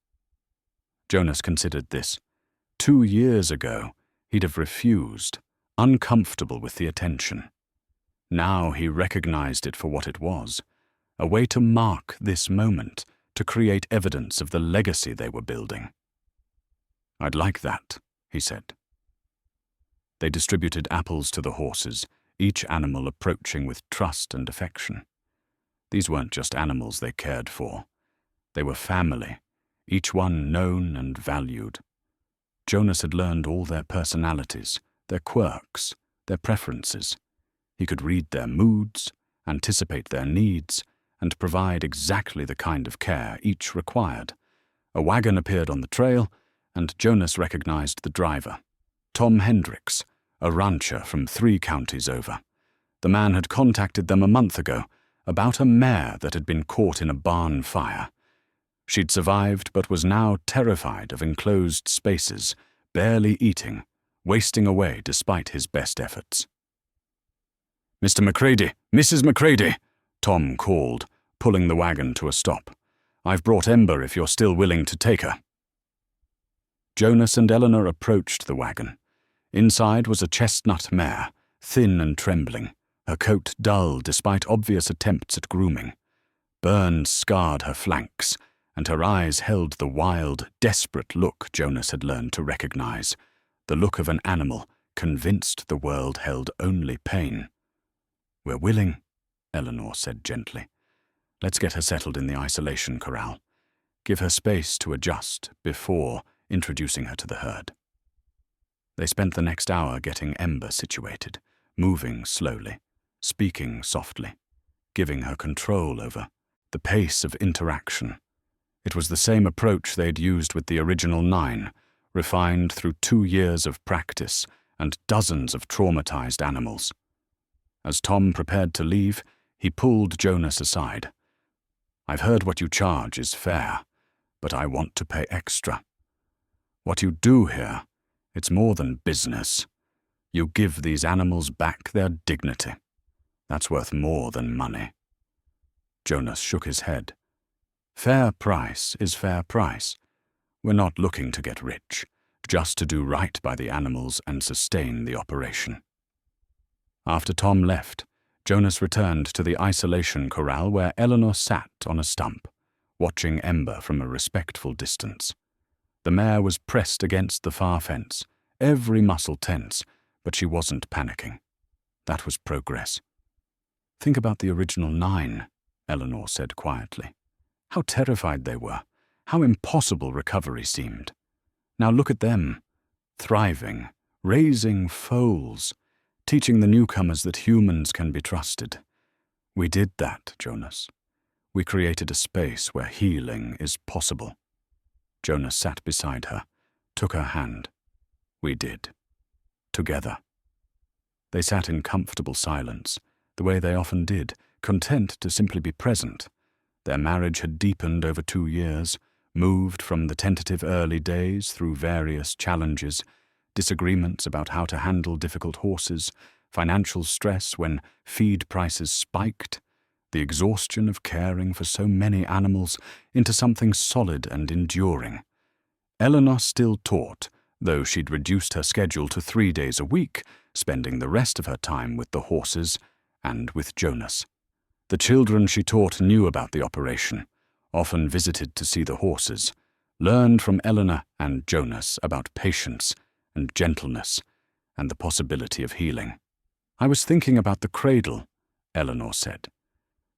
Jonas considered this. 2 years ago, he'd have refused, uncomfortable with the attention. Now he recognized it for what it was, a way to mark this moment, to create evidence of the legacy they were building. "I'd like that," he said. They distributed apples to the horses, each animal approaching with trust and affection. These weren't just animals they cared for. They were family, each one known and valued. Jonas had learned all their personalities, their quirks, their preferences. He could read their moods, anticipate their needs, and provide exactly the kind of care each required. A wagon appeared on the trail, and Jonas recognized the driver, Tom Hendricks, a rancher from 3 counties over. The man had contacted them a month ago about a mare that had been caught in a barn fire. She'd survived but was now terrified of enclosed spaces, barely eating, wasting away despite his best efforts. "Mr. McCready, Mrs. McCready," Tom called, pulling the wagon to a stop. "I've brought Ember if you're still willing to take her." Jonas and Eleanor approached the wagon. Inside was a chestnut mare, thin and trembling, her coat dull despite obvious attempts at grooming. Burns scarred her flanks, and her eyes held the wild, desperate look Jonas had learned to recognize, the look of an animal convinced the world held only pain. "We're willing," Eleanor said gently. "Let's get her settled in the isolation corral. Give her space to adjust before introducing her to the herd." They spent the next hour getting Ember situated, moving slowly, speaking softly, giving her control over the pace of interaction. It was the same approach they'd used with the original 9, refined through 2 years of practice and dozens of traumatized animals. As Tom prepared to leave, he pulled Jonas aside. "I've heard what you charge is fair, but I want to pay extra. What you do here, it's more than business. You give these animals back their dignity. That's worth more than money." Jonas shook his head. "Fair price is fair price. We're not looking to get rich, just to do right by the animals and sustain the operation." After Tom left, Jonas returned to the isolation corral where Eleanor sat on a stump, watching Ember from a respectful distance. The mare was pressed against the far fence, every muscle tense, but she wasn't panicking. That was progress. "Think about the original 9, Eleanor said quietly. "How terrified they were, how impossible recovery seemed. Now look at them, thriving, raising foals, teaching the newcomers that humans can be trusted. We did that, Jonas. We created a space where healing is possible." Jonas sat beside her, took her hand. "We did. Together." They sat in comfortable silence, the way they often did, content to simply be present. Their marriage had deepened over 2 years, moved from the tentative early days through various challenges, disagreements about how to handle difficult horses, financial stress when feed prices spiked, the exhaustion of caring for so many animals, into something solid and enduring. Eleanor still taught, though she'd reduced her schedule to 3 days a week, spending the rest of her time with the horses and with Jonas. The children she taught knew about the operation, often visited to see the horses, learned from Eleanor and Jonas about patience and gentleness and the possibility of healing. "I was thinking about the cradle," Eleanor said.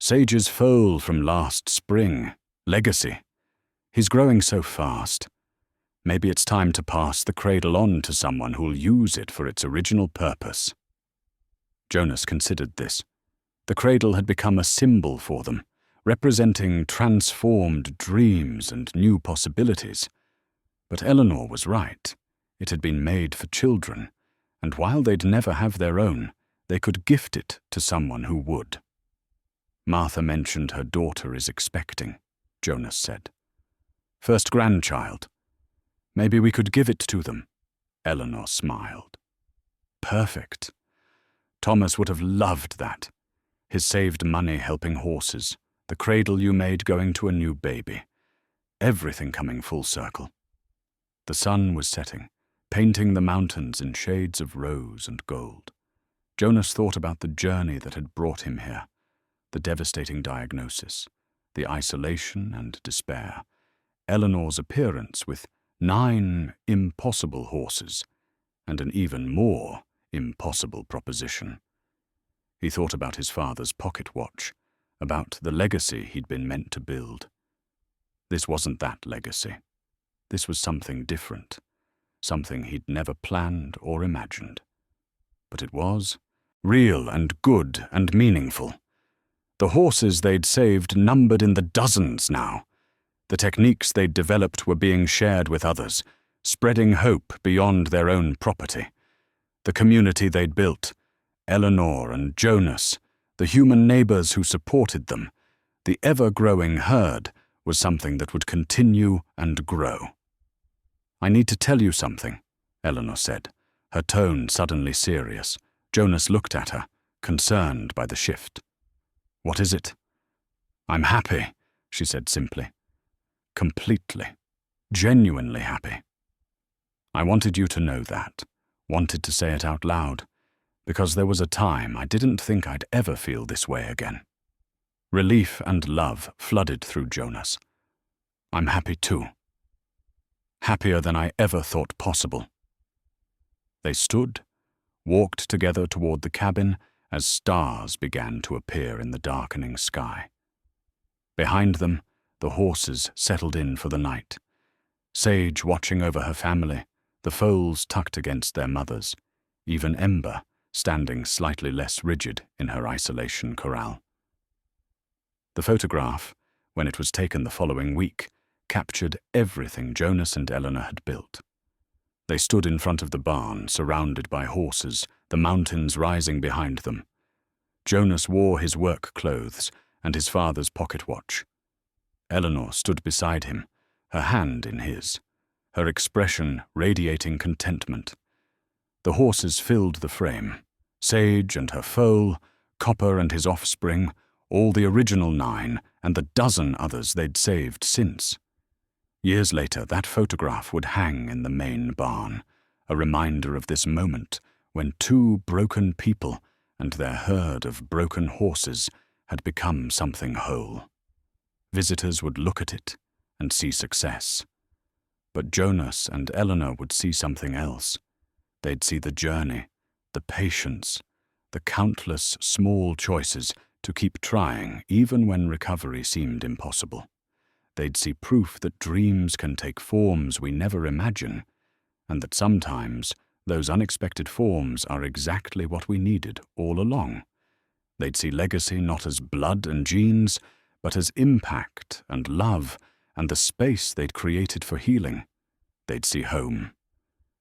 "Sage's foal from last spring, Legacy. He's growing so fast. Maybe it's time to pass the cradle on to someone who'll use it for its original purpose." Jonas considered this. The cradle had become a symbol for them, representing transformed dreams and new possibilities. But Eleanor was right. It had been made for children, and while they'd never have their own, they could gift it to someone who would. "Martha mentioned her daughter is expecting," Jonas said. "First grandchild. Maybe we could give it to them." Eleanor smiled. "Perfect. Thomas would have loved that. His saved money helping horses, the cradle you made going to a new baby. Everything coming full circle." The sun was setting, painting the mountains in shades of rose and gold. Jonas thought about the journey that had brought him here, the devastating diagnosis, the isolation and despair, Eleanor's appearance with 9 impossible horses, and an even more impossible proposition. He thought about his father's pocket watch, about the legacy he'd been meant to build. This wasn't that legacy. This was something different, something he'd never planned or imagined. But it was real and good and meaningful. The horses they'd saved numbered in the dozens now. The techniques they'd developed were being shared with others, spreading hope beyond their own property. The community they'd built, Eleanor and Jonas, the human neighbors who supported them, the ever-growing herd, was something that would continue and grow. "I need to tell you something," Eleanor said, her tone suddenly serious. Jonas looked at her, concerned by the shift. "What is it?" "I'm happy," she said simply. "Completely, genuinely happy. I wanted you to know that, wanted to say it out loud. because there was a time I didn't think I'd ever feel this way again. Relief and love flooded through Jonas. I'm happy too. Happier than I ever thought possible. They stood, walked together toward the cabin as stars began to appear in the darkening sky. Behind them, the horses settled in for the night. Sage watching over her family, the foals tucked against their mothers, even Ember standing slightly less rigid in her isolation corral. The photograph, when it was taken the following week, captured everything Jonas and Eleanor had built. They stood in front of the barn, surrounded by horses, the mountains rising behind them. Jonas wore his work clothes and his father's pocket watch. Eleanor stood beside him, her hand in his, her expression radiating contentment. The horses filled the frame, Sage and her foal, Copper and his offspring, all the original 9 and the dozen others they'd saved since. Years later, that photograph would hang in the main barn, a reminder of this moment when 2 broken people and their herd of broken horses had become something whole. Visitors would look at it and see success. But Jonas and Eleanor would see something else. They'd see the journey, the patience, the countless small choices to keep trying even when recovery seemed impossible. They'd see proof that dreams can take forms we never imagine, and that sometimes those unexpected forms are exactly what we needed all along. They'd see legacy not as blood and genes, but as impact and love and the space they'd created for healing. They'd see home.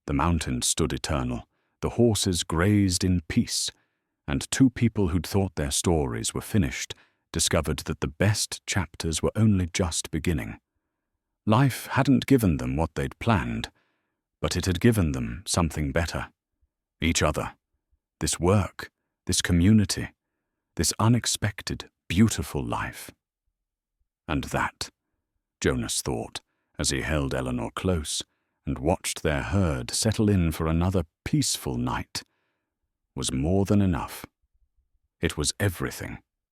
The mountains stood eternal, the horses grazed in peace, and 2 people who'd thought their stories were finished discovered that the best chapters were only just beginning. Life hadn't given them what they'd planned, but it had given them something better. Each other. This work, this community, this unexpected, beautiful life. And that, Jonas thought, as he held Eleanor close and watched their herd settle in for another peaceful night, was more than enough. It was everything.